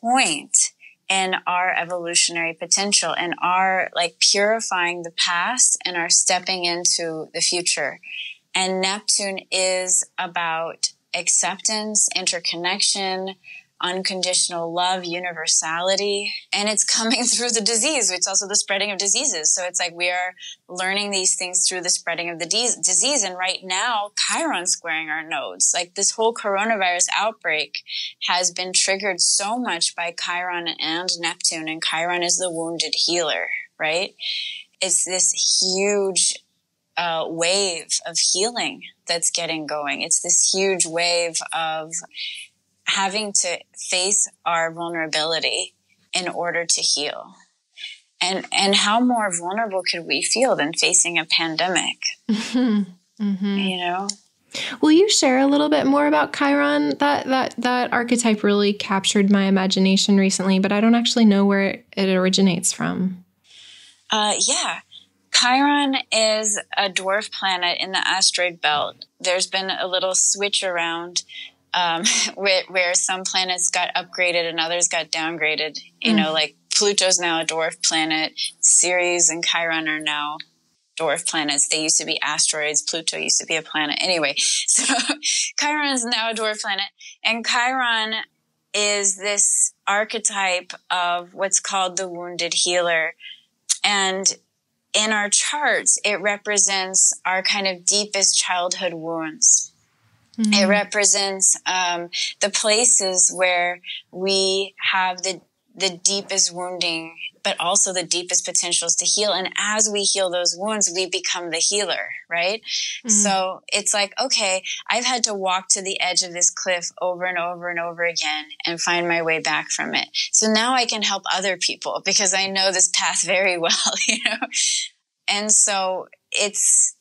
point in our evolutionary potential and our purifying the past and our stepping into the future. And Neptune is about acceptance, interconnection, unconditional love, universality, and it's coming through the disease. It's also the spreading of diseases. So it's like we are learning these things through the spreading of the disease. And right now, Chiron's squaring our nodes. Like this whole coronavirus outbreak has been triggered so much by Chiron and Neptune, and Chiron is the wounded healer, right? It's this huge wave of healing that's getting going. It's this huge wave of having to face our vulnerability in order to heal. And how more vulnerable could we feel than facing a pandemic? Will you share a little bit more about Chiron? That archetype really captured my imagination recently, but I don't actually know where it originates from. Yeah. Chiron is a dwarf planet in the asteroid belt. There's been a little switch around where some planets got upgraded and others got downgraded. Like Pluto's now a dwarf planet. Ceres and Chiron are now dwarf planets. They used to be asteroids. Pluto used to be a planet. Anyway, so Chiron is now a dwarf planet. And Chiron is this archetype of what's called the wounded healer. And in our charts, it represents our kind of deepest childhood wounds. It represents the places where we have the deepest wounding, but also the deepest potentials to heal. And as we heal those wounds, we become the healer, right? So it's like, okay, I've had to walk to the edge of this cliff over and over and over again and find my way back from it. So now I can help other people because I know this path very well, And so it's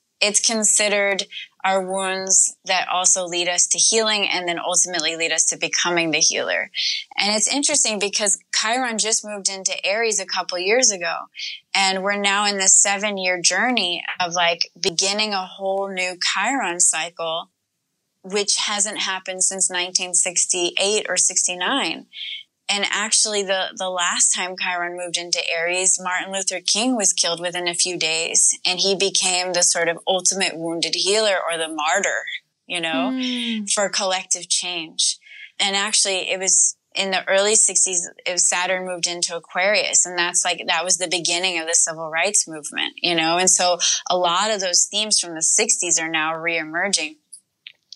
considered our wounds that also lead us to healing and then ultimately lead us to becoming the healer. And it's interesting because Chiron just moved into Aries a couple years ago, and we're now in this 7-year journey of beginning a whole new Chiron cycle, which hasn't happened since 1968 or 69. And actually, the last time Chiron moved into Aries, Martin Luther King was killed within a few days, and he became the sort of ultimate wounded healer or the martyr, for collective change. And actually, it was in the early 60s, Saturn moved into Aquarius, and that was the beginning of the civil rights movement, And so a lot of those themes from the 60s are now reemerging.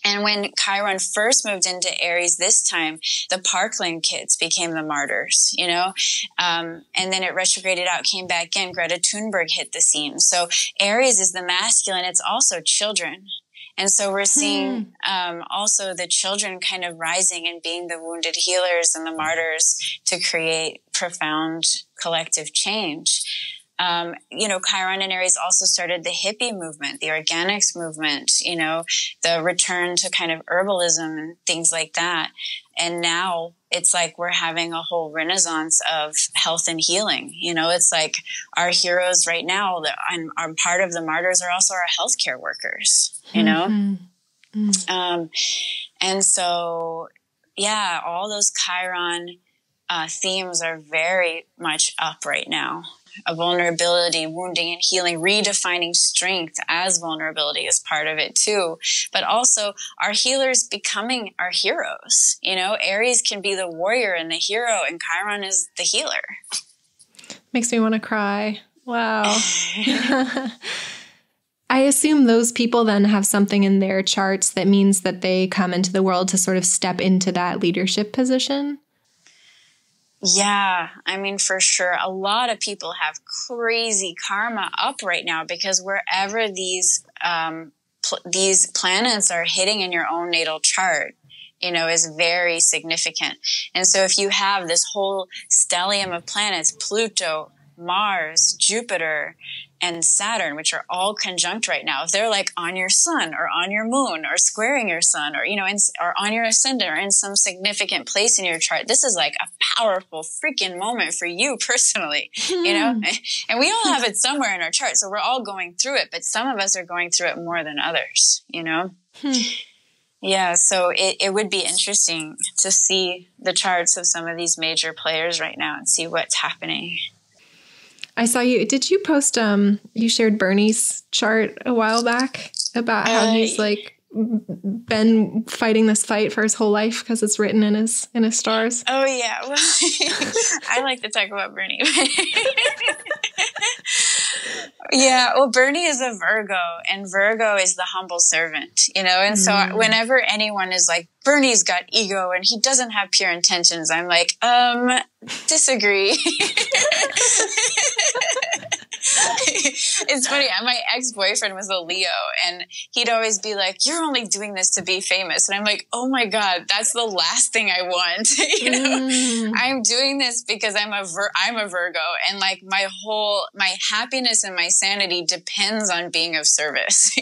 And when Chiron first moved into Aries this time, the Parkland kids became the martyrs, and then it retrograded out, came back in. Greta Thunberg hit the scene. So Aries is the masculine. It's also children. And so we're seeing also the children kind of rising and being the wounded healers and the martyrs to create profound collective change. Chiron and Aries also started the hippie movement, the organics movement, the return to kind of herbalism and things like that. And now it's like we're having a whole renaissance of health and healing. It's like our heroes right now and are part of the martyrs are also our healthcare workers, And so, yeah, all those Chiron themes are very much up right now. A vulnerability, wounding and healing, redefining strength as vulnerability is part of it too. But also our healers becoming our heroes. Aries can be the warrior and the hero, and Chiron is the healer. Makes me want to cry. Wow. I assume those people then have something in their charts that means that they come into the world to sort of step into that leadership position. Yeah, I mean, for sure. A lot of people have crazy karma up right now because wherever these planets are hitting in your own natal chart, is very significant. And so if you have this whole stellium of planets, Pluto, Mars, Jupiter, and Saturn, which are all conjunct right now, if they're like on your sun or on your moon or squaring your sun or, or on your ascendant or in some significant place in your chart, this is like a powerful freaking moment for you personally, and we all have it somewhere in our chart. So we're all going through it, but some of us are going through it more than others, Yeah, so it would be interesting to see the charts of some of these major players right now and see what's happening. I saw did you post, you shared Bernie's chart a while back about how he's like been fighting this fight for his whole life because it's written in his stars? Oh, yeah. Well, I like to talk about Bernie. Yeah, well, Bernie is a Virgo, and Virgo is the humble servant, and so whenever anyone is like, Bernie's got ego and he doesn't have pure intentions, I'm like, disagree. It's funny. My ex-boyfriend was a Leo, and he'd always be like, you're only doing this to be famous. And I'm like, oh my God, that's the last thing I want. I'm doing this because I'm a Virgo, and like my happiness and my sanity depends on being of service,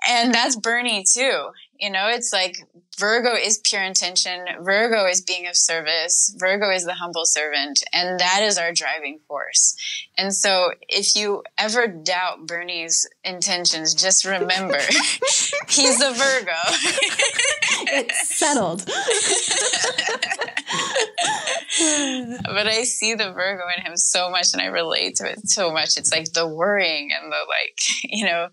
and that's Bernie too. It's like Virgo is pure intention. Virgo is being of service. Virgo is the humble servant. And that is our driving force. And so if you ever doubt Bernie's intentions, just remember, he's a Virgo. It's settled. But I see the Virgo in him so much, and I relate to it so much. It's like the worrying and the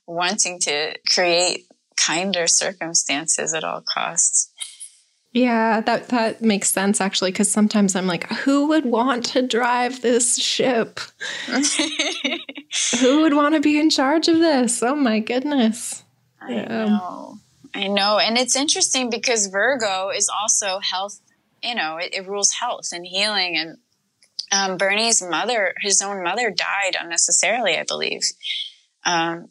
wanting to create kinder circumstances at all costs. Yeah, that makes sense, actually, because sometimes I'm like, who would want to drive this ship? Who would want to be in charge of this? Oh, my goodness. I know. And it's interesting because Virgo is also health, it rules health and healing. And Bernie's mother, his own mother, died unnecessarily, I believe.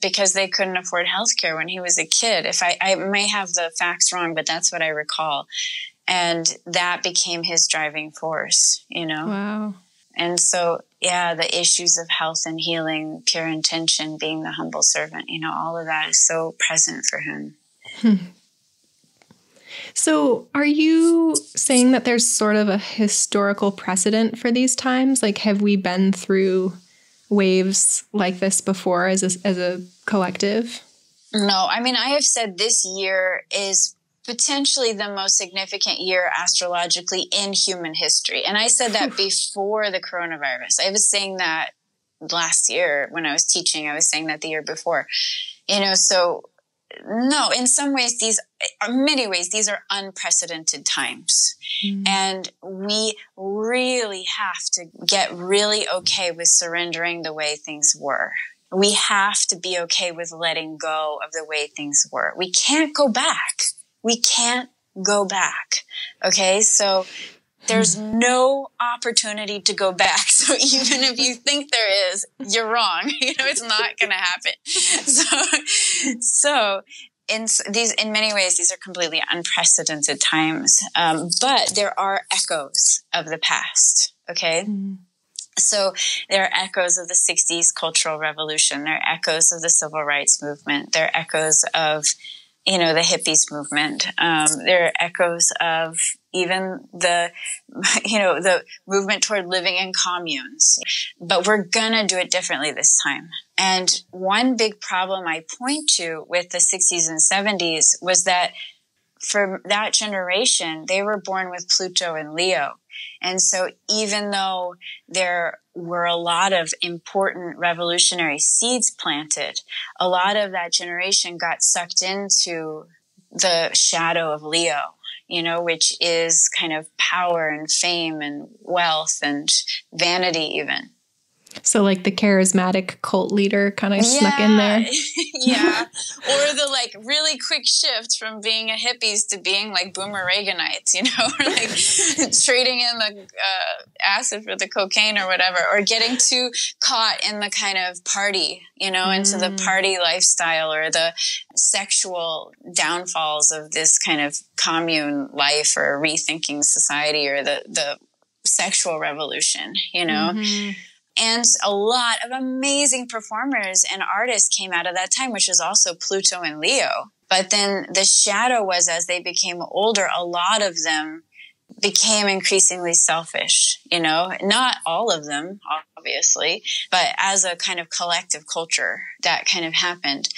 Because they couldn't afford healthcare when he was a kid. If I may have the facts wrong, but that's what I recall. And that became his driving force, Wow. And so, yeah, the issues of health and healing, pure intention, being the humble servant, all of that is so present for him. So are you saying that there's sort of a historical precedent for these times? Like, have we been through waves like this before as a collective? No, I mean, I have said this year is potentially the most significant year astrologically in human history. And I said that before the coronavirus. I was saying that last year when I was teaching. I was saying that the year before. So no, in some ways, many ways, these are unprecedented times. And we really have to get really okay with surrendering the way things were. We have to be okay with letting go of the way things were. We can't go back. We can't go back. Okay. So there's no opportunity to go back. So even if you think there is, you're wrong. It's not going to happen. So in many ways, these are completely unprecedented times. But there are echoes of the past. Okay. So there are echoes of the 60s cultural revolution. There are echoes of the civil rights movement. There are echoes of, the hippies movement. There are echoes of even the movement toward living in communes. But we're going to do it differently this time. And one big problem I point to with the 60s and 70s was that for that generation, they were born with Pluto and Leo. And so even though there were a lot of important revolutionary seeds planted, a lot of that generation got sucked into the shadow of Leo, which is kind of power and fame and wealth and vanity even. So like the charismatic cult leader kind of snuck in there. Yeah. Or the like really quick shift from being a hippies to being like boomer Reaganites, you know, or like trading in the acid for the cocaine or whatever, or getting too caught in the kind of party, you know, into the party lifestyle or the sexual downfalls of this kind of commune life or rethinking society or the sexual revolution, you know. And a lot of amazing performers and artists came out of that time, which is also Pluto and Leo. But then the shadow was, as they became older, a lot of them became increasingly selfish, you know, not all of them, obviously, but as a kind of collective culture, that kind of happened.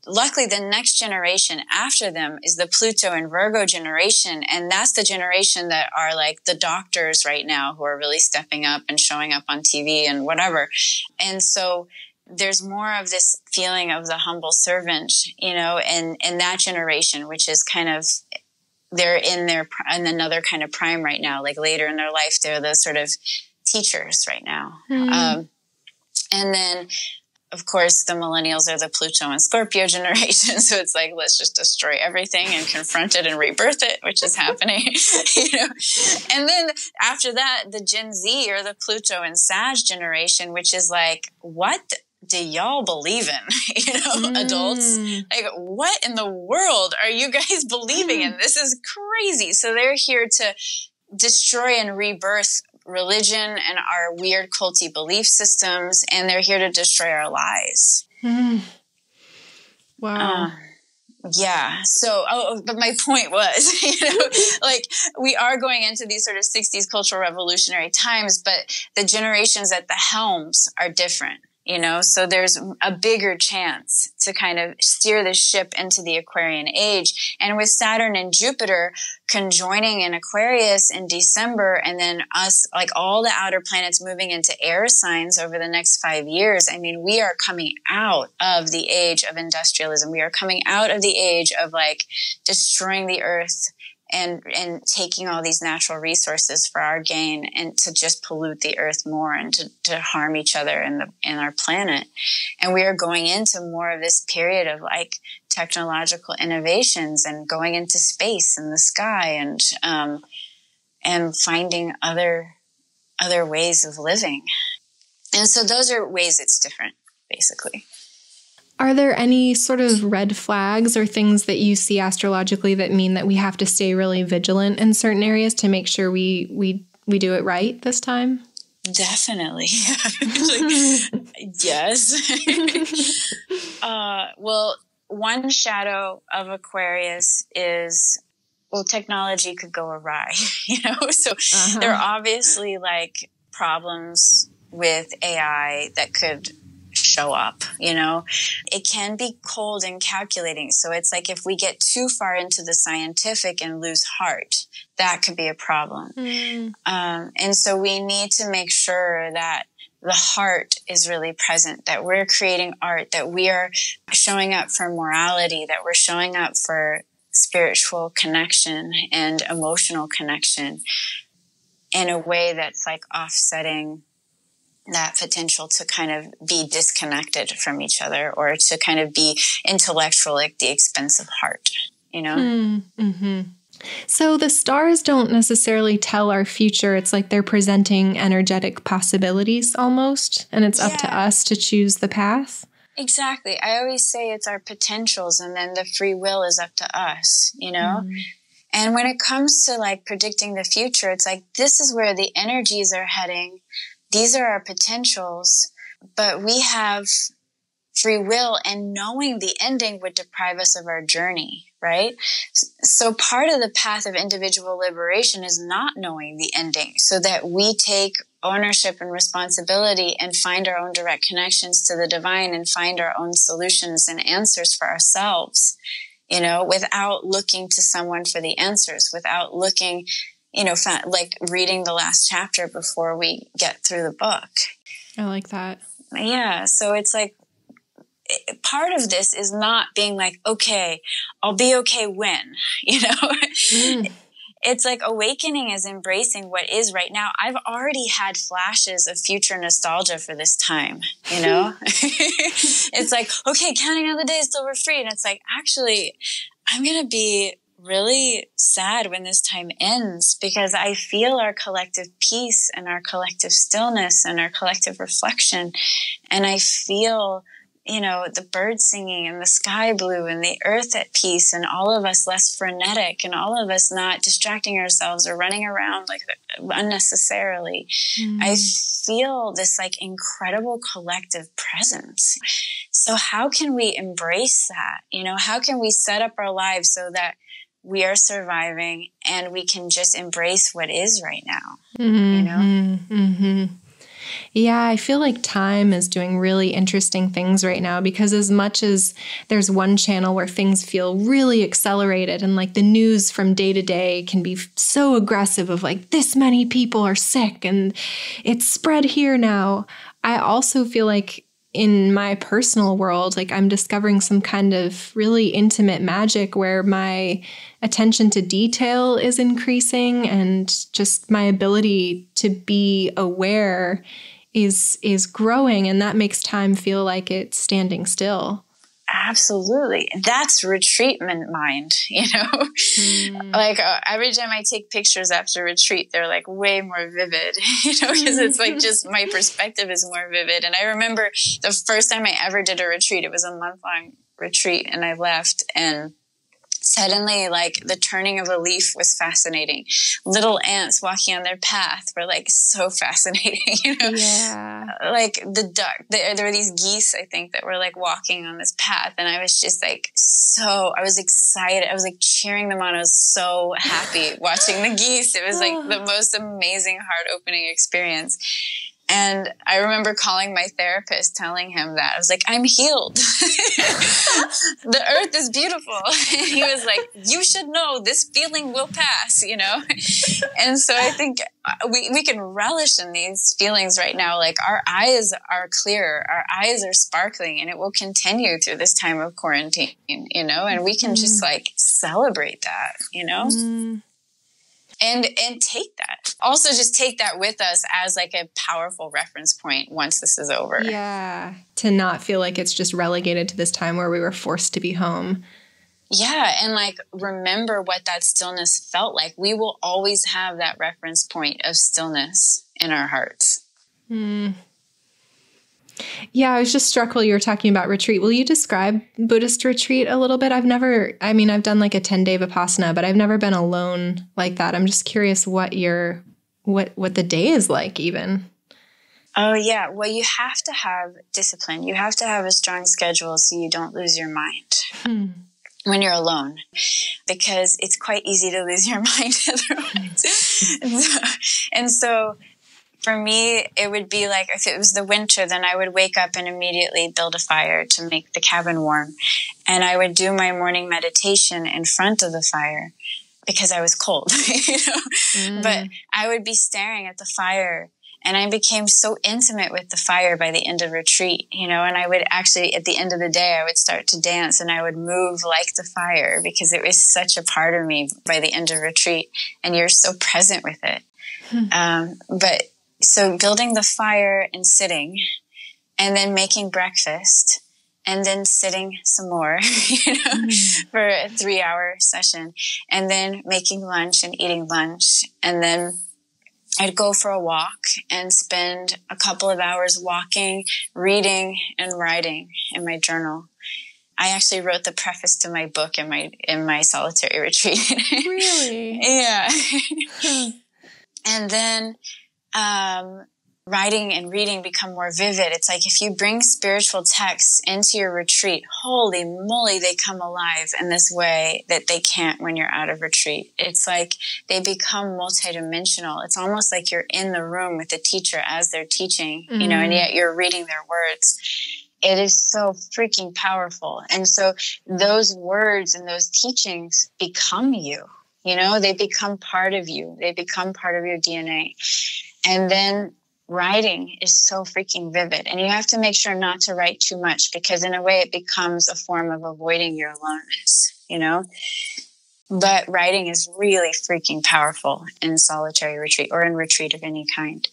Luckily, the next generation after them is the Pluto and Virgo generation. And that's the generation that are like the doctors right now who are really stepping up and showing up on TV and whatever. And so there's more of this feeling of the humble servant, you know, in that generation, which is kind of, they're in another kind of prime right now, like later in their life, they're the sort of teachers right now. And then, of course, the millennials are the Pluto and Scorpio generation. So it's like, let's just destroy everything and confront it and rebirth it, which is happening, you know. And then after that, the Gen Z or the Pluto and Sag generation, which is like, what do y'all believe in? You know, adults, like, what in the world are you guys believing in? This is crazy. So they're here to destroy and rebirth religion and our weird culty belief systems, and they're here to destroy our lies. Wow. Yeah. So, but my point was, you know, like we are going into these sort of 60s cultural revolutionary times, but the generations at the helms are different. You know, so there's a bigger chance to kind of steer the ship into the Aquarian age. And with Saturn and Jupiter conjoining in Aquarius in December, and then us, like all the outer planets moving into air signs over the next 5 years, I mean, we are coming out of the age of industrialism. We are coming out of the age of like destroying the earth and taking all these natural resources for our gain and to just pollute the earth more and to harm each other and our planet. And we are going into more of this period of like technological innovations and going into space and the sky and finding other ways of living. And so those are ways it's different, basically. Are there any sort of red flags or things that you see astrologically that mean that we have to stay really vigilant in certain areas to make sure we do it right this time? Definitely. Yes. Well, one shadow of Aquarius is, well, technology could go awry, you know? So there are obviously like problems with AI that could show up, you know. It can be cold and calculating. So it's like if we get too far into the scientific and lose heart, that could be a problem. And so we need to make sure that the heart is really present, that we're creating art, that we are showing up for morality, that we're showing up for spiritual connection and emotional connection in a way that's like offsetting that potential to kind of be disconnected from each other or to kind of be intellectual at the expense of heart, you know? So the stars don't necessarily tell our future. It's like they're presenting energetic possibilities almost, and it's up to us to choose the path. Exactly. I always say it's our potentials, and then the free will is up to us, you know? And when it comes to like predicting the future, it's like, this is where the energies are heading. These are our potentials, but we have free will, and knowing the ending would deprive us of our journey, right? So part of the path of individual liberation is not knowing the ending, so that we take ownership and responsibility and find our own direct connections to the divine and find our own solutions and answers for ourselves, you know, without looking to someone for the answers, without looking, you know, like reading the last chapter before we get through the book. I like that. Yeah. So it's like, part of this is not being like, okay, I'll be okay when, you know, it's like awakening is embracing what is right now. I've already had flashes of future nostalgia for this time, you know? It's like, okay, counting down the days till we're free. And it's like, actually, I'm going to be really sad when this time ends, because I feel our collective peace and our collective stillness and our collective reflection. And I feel, you know, the birds singing and the sky blue and the earth at peace, and all of us less frenetic, and all of us not distracting ourselves or running around like unnecessarily. I feel this like incredible collective presence. So how can we embrace that? You know, how can we set up our lives so that we are surviving and we can just embrace what is right now, you know? Yeah, I feel like time is doing really interesting things right now, because as much as there's one channel where things feel really accelerated and like the news from day to day can be so aggressive of like this many people are sick and it's spread here now, I also feel like in my personal world, like I'm discovering some kind of really intimate magic where my attention to detail is increasing, and just my ability to be aware is growing, and that makes time feel like it's standing still. Absolutely. That's retreatment mind, you know? Like every time I take pictures after retreat, they're like way more vivid, you know, because it's like just my perspective is more vivid. And I remember the first time I ever did a retreat, it was a month-long retreat, and I left, and suddenly, like, the turning of a leaf was fascinating. Little ants walking on their path were, like, so fascinating, you know? Yeah. Like, the duck, there were these geese, I think, that were, like, walking on this path. And I was just, like, I was excited. I was, like, cheering them on. I was so happy watching the geese. It was, like, the most amazing, heart-opening experience. And I remember calling my therapist, telling him that. I was like, I'm healed. The earth is beautiful. And he was like, you should know this feeling will pass, you know? And so I think we can relish in these feelings right now. Like our eyes are clear, our eyes are sparkling, and it will continue through this time of quarantine, you know? And we can just like celebrate that, you know? And take that. Also just take that with us as like a powerful reference point once this is over. Yeah. To not feel like it's just relegated to this time where we were forced to be home. Yeah. And like, remember what that stillness felt like. We will always have that reference point of stillness in our hearts. Yeah, I was just struck while you were talking about retreat. Will you describe Buddhist retreat a little bit? I've done like a 10-day Vipassana, but I've never been alone like that. I'm just curious what the day is like even. Oh, yeah. Well, you have to have discipline. You have to have a strong schedule so you don't lose your mind when you're alone, because it's quite easy to lose your mind otherwise. And so for me, it would be like, if it was the winter, then I would wake up and immediately build a fire to make the cabin warm. And I would do my morning meditation in front of the fire because I was cold, you know? But I would be staring at the fire, and I became so intimate with the fire by the end of retreat, you know? And I would actually, at the end of the day, I would start to dance and I would move like the fire because it was such a part of me by the end of retreat. And you're so present with it. So building the fire and sitting, and then making breakfast, and then sitting some more, you know, for a 3-hour session, and then making lunch and eating lunch. And then I'd go for a walk and spend a couple of hours walking, reading, and writing in my journal. I actually wrote the preface to my book in my solitary retreat. Really? Yeah. And then writing and reading become more vivid. It's like if you bring spiritual texts into your retreat, holy moly, they come alive in this way that they can't when you're out of retreat. It's like they become multidimensional. It's almost like you're in the room with the teacher as they're teaching, you know, and yet you're reading their words. It is so freaking powerful. And so those words and those teachings become you, you know, they become part of you. They become part of your DNA. And then writing is so freaking vivid. And you have to make sure not to write too much, because in a way it becomes a form of avoiding your aloneness, you know? But writing is really freaking powerful in solitary retreat or in retreat of any kind.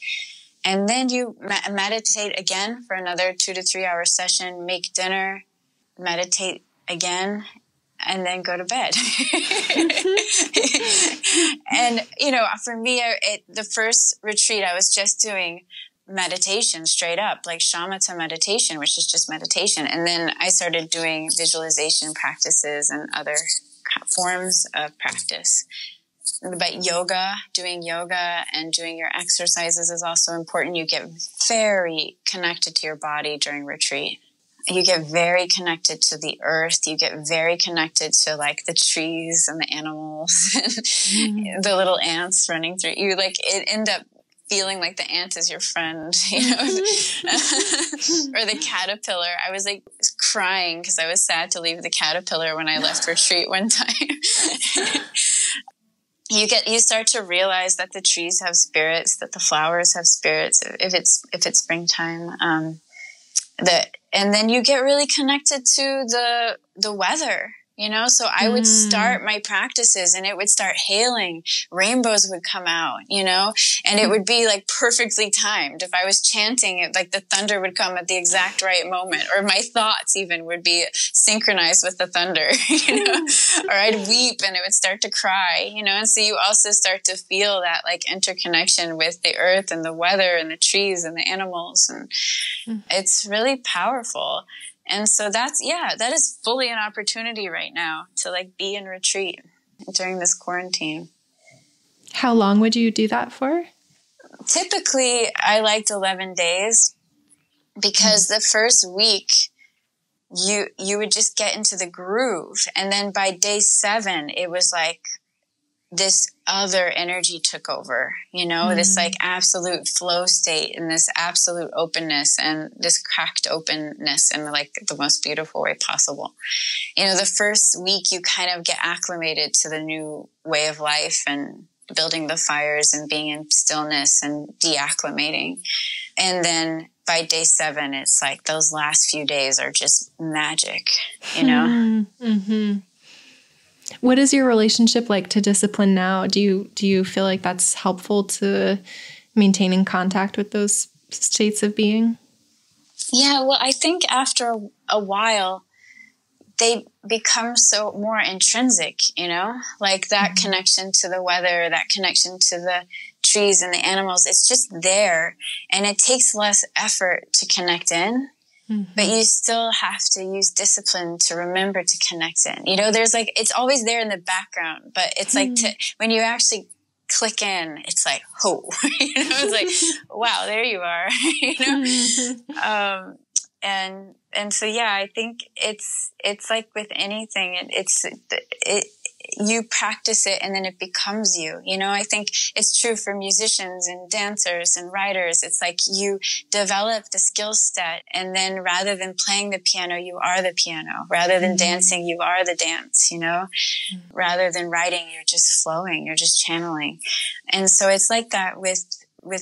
And then you meditate again for another 2 to 3 hour session, make dinner, meditate again, and then go to bed. And, for me, the first retreat, I was just doing meditation straight up, like shamatha meditation, which is just meditation. And then I started doing visualization practices and other forms of practice. But doing yoga and doing your exercises is also important. You get very connected to your body during retreat. You get very connected to the earth. You get very connected to like the trees and the animals and the little ants running through you. Like it end up feeling like the ant is your friend, or the caterpillar. I was like crying because I was sad to leave the caterpillar when I left retreat one time. You start to realize that the trees have spirits, that the flowers have spirits if it's springtime. And then you get really connected to the weather, so I would start my practices and it would start hailing, rainbows would come out, and it would be like perfectly timed. If I was chanting it, like the thunder would come at the exact right moment, or my thoughts even would be synchronized with the thunder, or I'd weep and it would start to cry, and so you also start to feel that like interconnection with the earth and the weather and the trees and the animals. And it's really powerful. And so that is fully an opportunity right now to like be in retreat during this quarantine. How long would you do that for? Typically, I liked 11 days because the first week you would just get into the groove. And then by day 7, it was like this other energy took over, this like absolute flow state and this absolute openness and this cracked openness in like the most beautiful way possible. The first week you kind of get acclimated to the new way of life and building the fires and being in stillness and deacclimating. And then by day 7, it's like those last few days are just magic, Mm-hmm. What is your relationship like to discipline now? Do you feel like that's helpful to maintaining contact with those states of being? Yeah, well, I think after a while, they become so more intrinsic, like that connection to the weather, that connection to the trees and the animals. It's just there, and it takes less effort to connect in. But you still have to use discipline to remember to connect in. There's like, it's always there in the background, but it's like when you actually click in, it's like, it's like, wow, there you are, and so, yeah, I think it's like with anything, you practice it and then it becomes you. I think it's true for musicians and dancers and writers. It's like you develop the skill set, and then rather than playing the piano, you are the piano. Rather than dancing, you are the dance, Rather than writing, you're just flowing, you're just channeling. And so it's like that with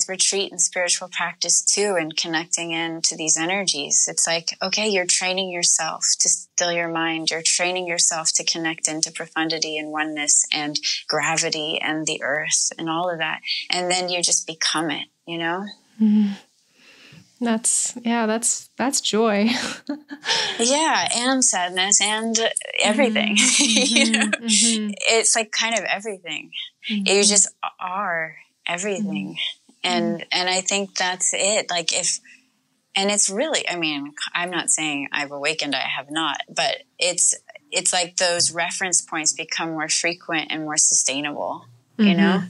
retreat and spiritual practice too, and connecting in to these energies. It's like, okay, you're training yourself to still your mind. You're training yourself to connect into profundity and oneness and gravity and the earth and all of that. And then you just become it, That's joy. Yeah. And sadness and everything, It's like kind of everything. You just are everything. And I think that's it. Like and it's really, I'm not saying I've awakened, I have not, but it's like those reference points become more frequent and more sustainable, Yeah.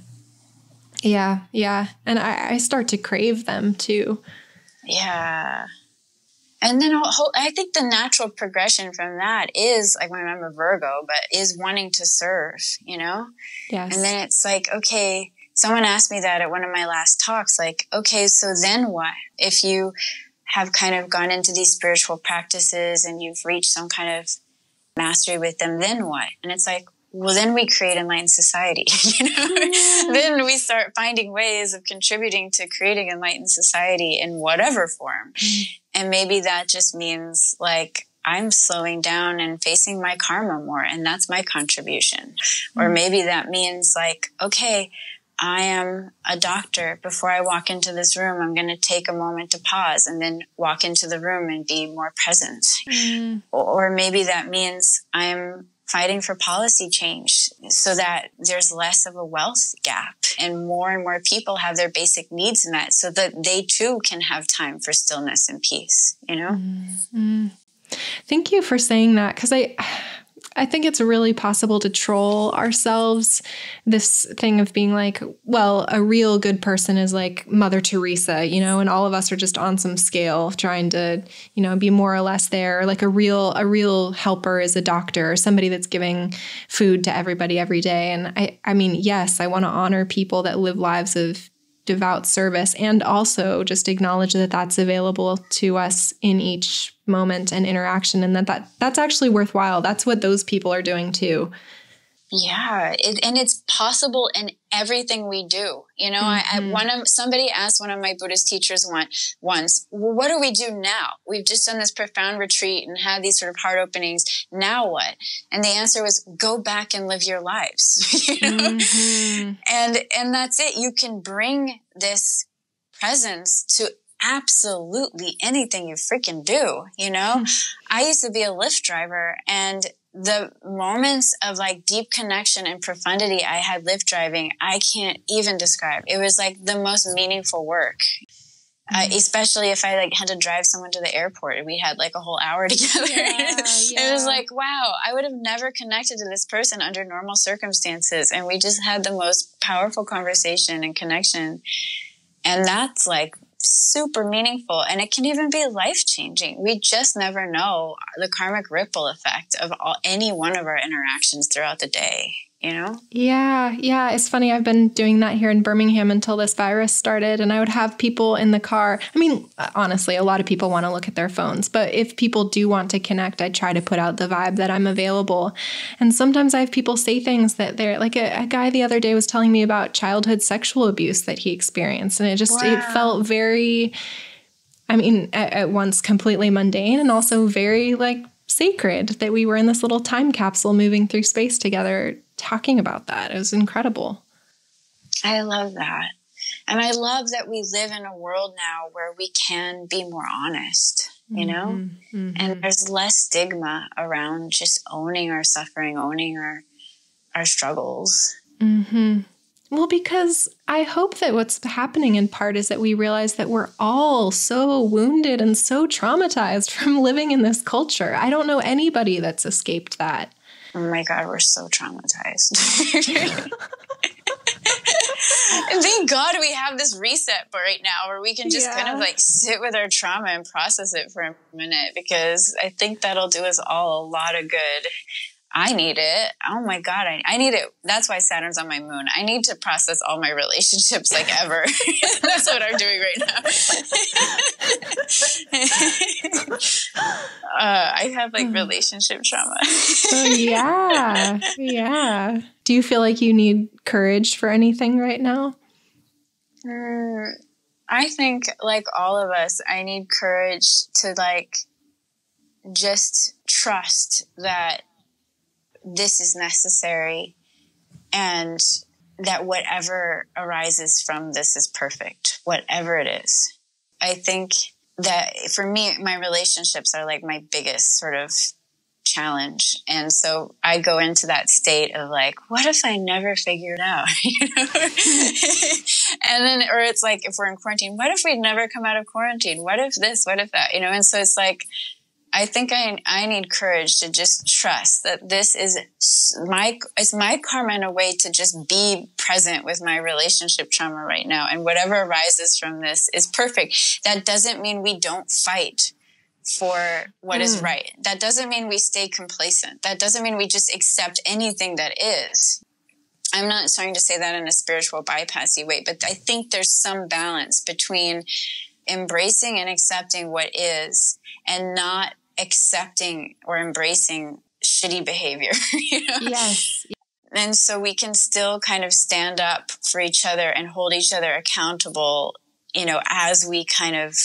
Yeah. And I start to crave them too. Yeah. And then I think the natural progression from that is, like, I'm a Virgo, but is wanting to serve, Yes. And then it's like, okay, someone asked me that at one of my last talks, like, okay, so then what? If you have kind of gone into these spiritual practices and you've reached some kind of mastery with them, then what? And it's like, well, then we create enlightened society, Then we start finding ways of contributing to creating enlightened society in whatever form. And maybe that just means like I'm slowing down and facing my karma more, and that's my contribution. Or maybe that means like, okay, I am a doctor. Before I walk into this room, I'm going to take a moment to pause and then walk into the room and be more present. Or maybe that means I'm fighting for policy change so that there's less of a wealth gap and more people have their basic needs met so that they too can have time for stillness and peace, you know? Thank you for saying that, because I think it's really possible to troll ourselves. This thing of being like, well, a real good person is like Mother Teresa, you know, and all of us are just on some scale trying to, you know, be more or less there. Or like a real helper is a doctor or somebody that's giving food to everybody every day. And I mean, yes, I want to honor people that live lives of devout service and also just acknowledge that that's available to us in each moment and interaction, and that's actually worthwhile. That's what those people are doing too. Yeah, and it's possible in everything we do. You know, somebody asked one of my Buddhist teachers once, well, what do we do now? We've just done this profound retreat and had these sort of heart openings. Now what? And the answer was, go back and live your lives. You know? And that's it. You can bring this presence to absolutely anything you freaking do, you know? I used to be a Lyft driver, and the moments of like deep connection and profundity I had Lyft driving, I can't even describe. It was like the most meaningful work. Especially if I like had to drive someone to the airport and we had like a whole hour together. It was like, wow, I would have never connected to this person under normal circumstances. And we just had the most powerful conversation and connection. And that's like super meaningful, and it can even be life-changing. We just never know the karmic ripple effect of any one of our interactions throughout the day, you know? Yeah. It's funny. I've been doing that here in Birmingham until this virus started, and I would have people in the car. I mean, honestly, a lot of people want to look at their phones, but if people do want to connect, I try to put out the vibe that I'm available. And sometimes I have people say things that they're like, a guy the other day was telling me about childhood sexual abuse that he experienced. And it felt very, I mean, at once completely mundane and also very like sacred that we were in this little time capsule moving through space together talking about that. It was incredible. I love that. And I love that we live in a world now where we can be more honest, you know? And there's less stigma around just owning our suffering, owning our struggles. Well, because I hope that what's happening in part is that we realize that we're all so wounded and so traumatized from living in this culture. I don't know anybody that's escaped that. Oh my God, we're so traumatized. And thank God we have this reset right now where we can just kind of like sit with our trauma and process it for a minute, because I think that'll do us all a lot of good. I need it. Oh my God, I need it. That's why Saturn's on my moon. I need to process all my relationships like ever. That's what I'm doing right now. I have like relationship trauma. Yeah. Do you feel like you need courage for anything right now? I think like all of us, I need courage to like just trust that this is necessary and that whatever arises from this is perfect, whatever it is. I think that for me, my relationships are like my biggest sort of challenge. And so I go into that state of like, what if I never figure it out? You know? And then, or it's like, if we're in quarantine, what if we'd never come out of quarantine? What if this, what if that, you know? And so it's like, I think I need courage to just trust that this is it's my karma in a way to just be present with my relationship trauma right now. And whatever arises from this is perfect. That doesn't mean we don't fight for what is right. That doesn't mean we stay complacent. That doesn't mean we just accept anything that is. I'm not trying to say that in a spiritual bypassy way, but I think there's some balance between embracing and accepting what is and not accepting or embracing shitty behavior. You know? Yes. And so we can still kind of stand up for each other and hold each other accountable, you know, as we kind of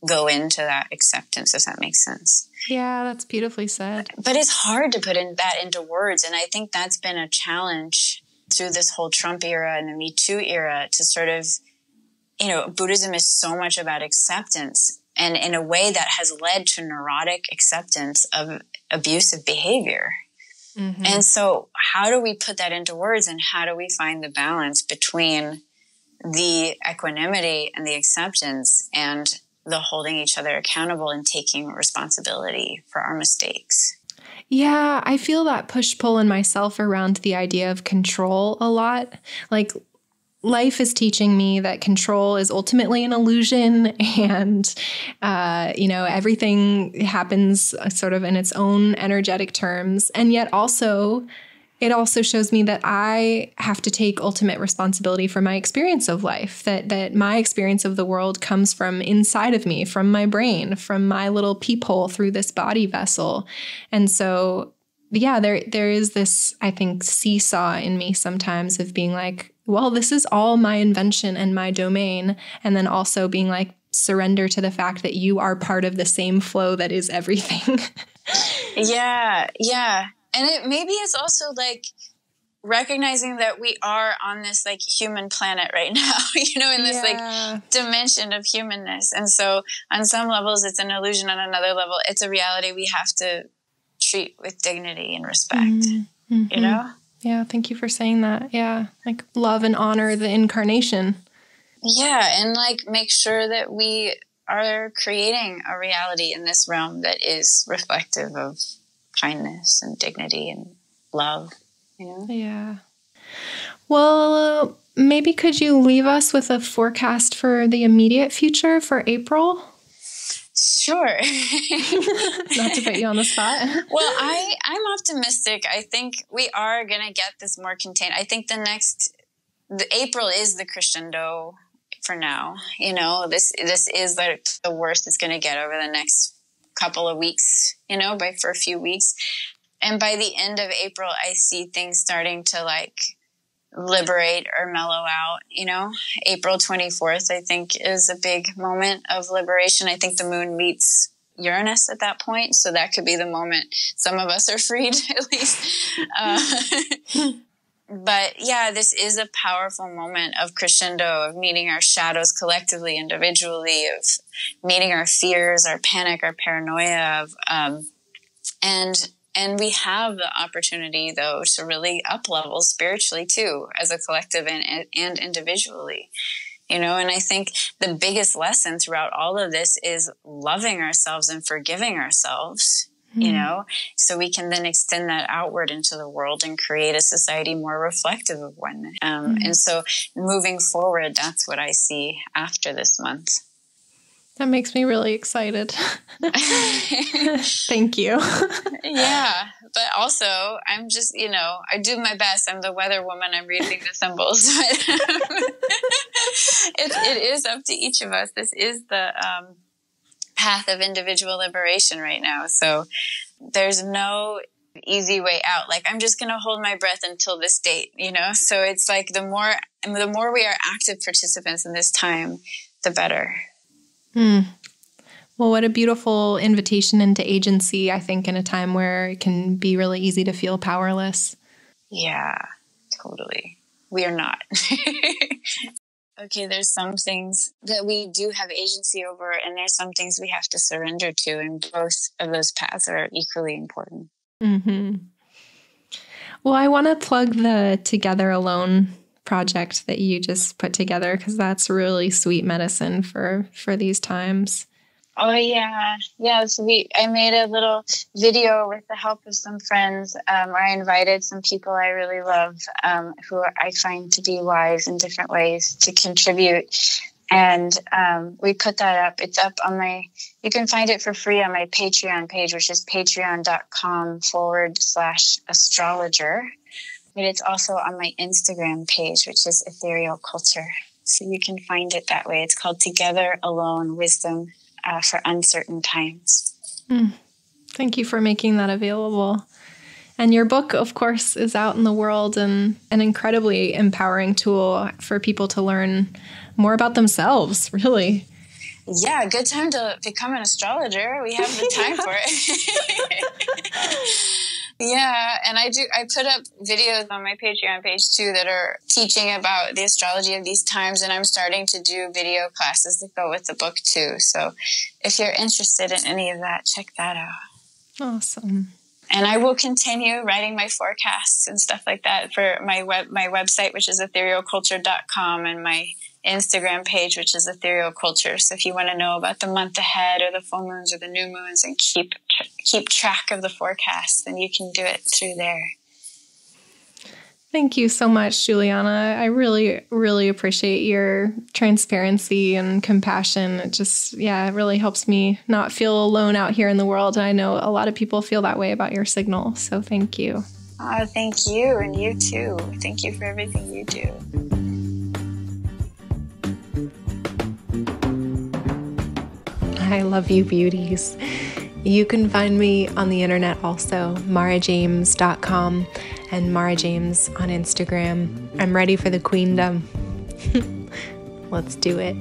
go into that acceptance, if that makes sense. Yeah, that's beautifully said. But it's hard to put that into words. And I think that's been a challenge through this whole Trump era and the Me Too era to sort of, Buddhism is so much about acceptance, and in a way that has led to neurotic acceptance of abusive behavior. Mm-hmm. And so how do we put that into words, and how do we find the balance between the equanimity and the acceptance and the holding each other accountable and taking responsibility for our mistakes? Yeah, I feel that push-pull in myself around the idea of control a lot. Like, life is teaching me that control is ultimately an illusion, and, everything happens sort of in its own energetic terms. And yet it also shows me that I have to take ultimate responsibility for my experience of life, that my experience of the world comes from inside of me, from my brain, from my little peephole through this body vessel. And so, yeah, there is this, I think, seesaw in me sometimes of being like, well, this is all my invention and my domain. And then also being like, surrender to the fact that you are part of the same flow that is everything. Yeah. And maybe it's also like recognizing that we are on this like human planet right now, in this like dimension of humanness. And so on some levels it's an illusion, on another level it's a reality we have to treat with dignity and respect, Mm-hmm. Yeah, thank you for saying that. Yeah, like love and honor the incarnation. Yeah, and like make sure that we are creating a reality in this realm that is reflective of kindness and dignity and love, Yeah. Well, maybe could you leave us with a forecast for the immediate future for April? Sure. Not to put you on the spot. Well, I'm optimistic. I think we are going to get this more contained. I think the April is the crescendo for now. This is like the worst it's going to get over the next couple of weeks, for a few weeks. And by the end of April, I see things starting to like liberate or mellow out, April 24th, I think, is a big moment of liberation. I think the moon meets Uranus at that point. So that could be the moment some of us are freed, at least. But yeah, this is a powerful moment of crescendo, of meeting our shadows collectively, individually, of meeting our fears, our panic, our paranoia, and we have the opportunity, though, to really up-level spiritually, too, as a collective and individually. And I think the biggest lesson throughout all of this is loving ourselves and forgiving ourselves, so we can then extend that outward into the world and create a society more reflective of oneness. And so moving forward, that's what I see after this month. That makes me really excited. Thank you. Yeah. But also, I'm just, I do my best. I'm the weather woman. I'm reading the symbols. It is up to each of us. This is the path of individual liberation right now. So there's no easy way out. Like, I'm just going to hold my breath until this date, So it's like the more we are active participants in this time, the better. Well, what a beautiful invitation into agency, I think, in a time where it can be really easy to feel powerless. Yeah, totally. We are not. Okay, there's some things that we do have agency over, and there's some things we have to surrender to, and both of those paths are equally important. Mm-hmm. Well, I want to plug the Together Alone project that you just put together, because that's really sweet medicine for these times. Oh, yeah. Yeah, so I made a little video with the help of some friends where I invited some people I really love who I find to be wise in different ways to contribute. And we put that up. It's up on you can find it for free on my Patreon page, which is patreon.com/astrologer. But it's also on my Instagram page, which is Ethereal Culture. So you can find it that way. It's called Together Alone Wisdom for Uncertain Times. Thank you for making that available. And your book, of course, is out in the world and an incredibly empowering tool for people to learn more about themselves, really. Yeah, good time to become an astrologer. We have the time for it. Yeah, and I put up videos on my Patreon page too that are teaching about the astrology of these times, and I'm starting to do video classes that go with the book too. So if you're interested in any of that, check that out. Awesome. And I will continue writing my forecasts and stuff like that for my website, which is etherealculture.com, and my Instagram page, which is Ethereal Culture. So if you want to know about the month ahead or the full moons or the new moons and keep track of the forecast, then you can do it through there. Thank you so much, Juliana. I really, really appreciate your transparency and compassion. It just, it really helps me not feel alone out here in the world. And I know a lot of people feel that way about your signal. So thank you. Oh, thank you. And you too. Thank you for everything you do. I love you, beauties. You can find me on the internet also, maurajames.com and Maura James on Instagram. I'm ready for the queendom. Let's do it.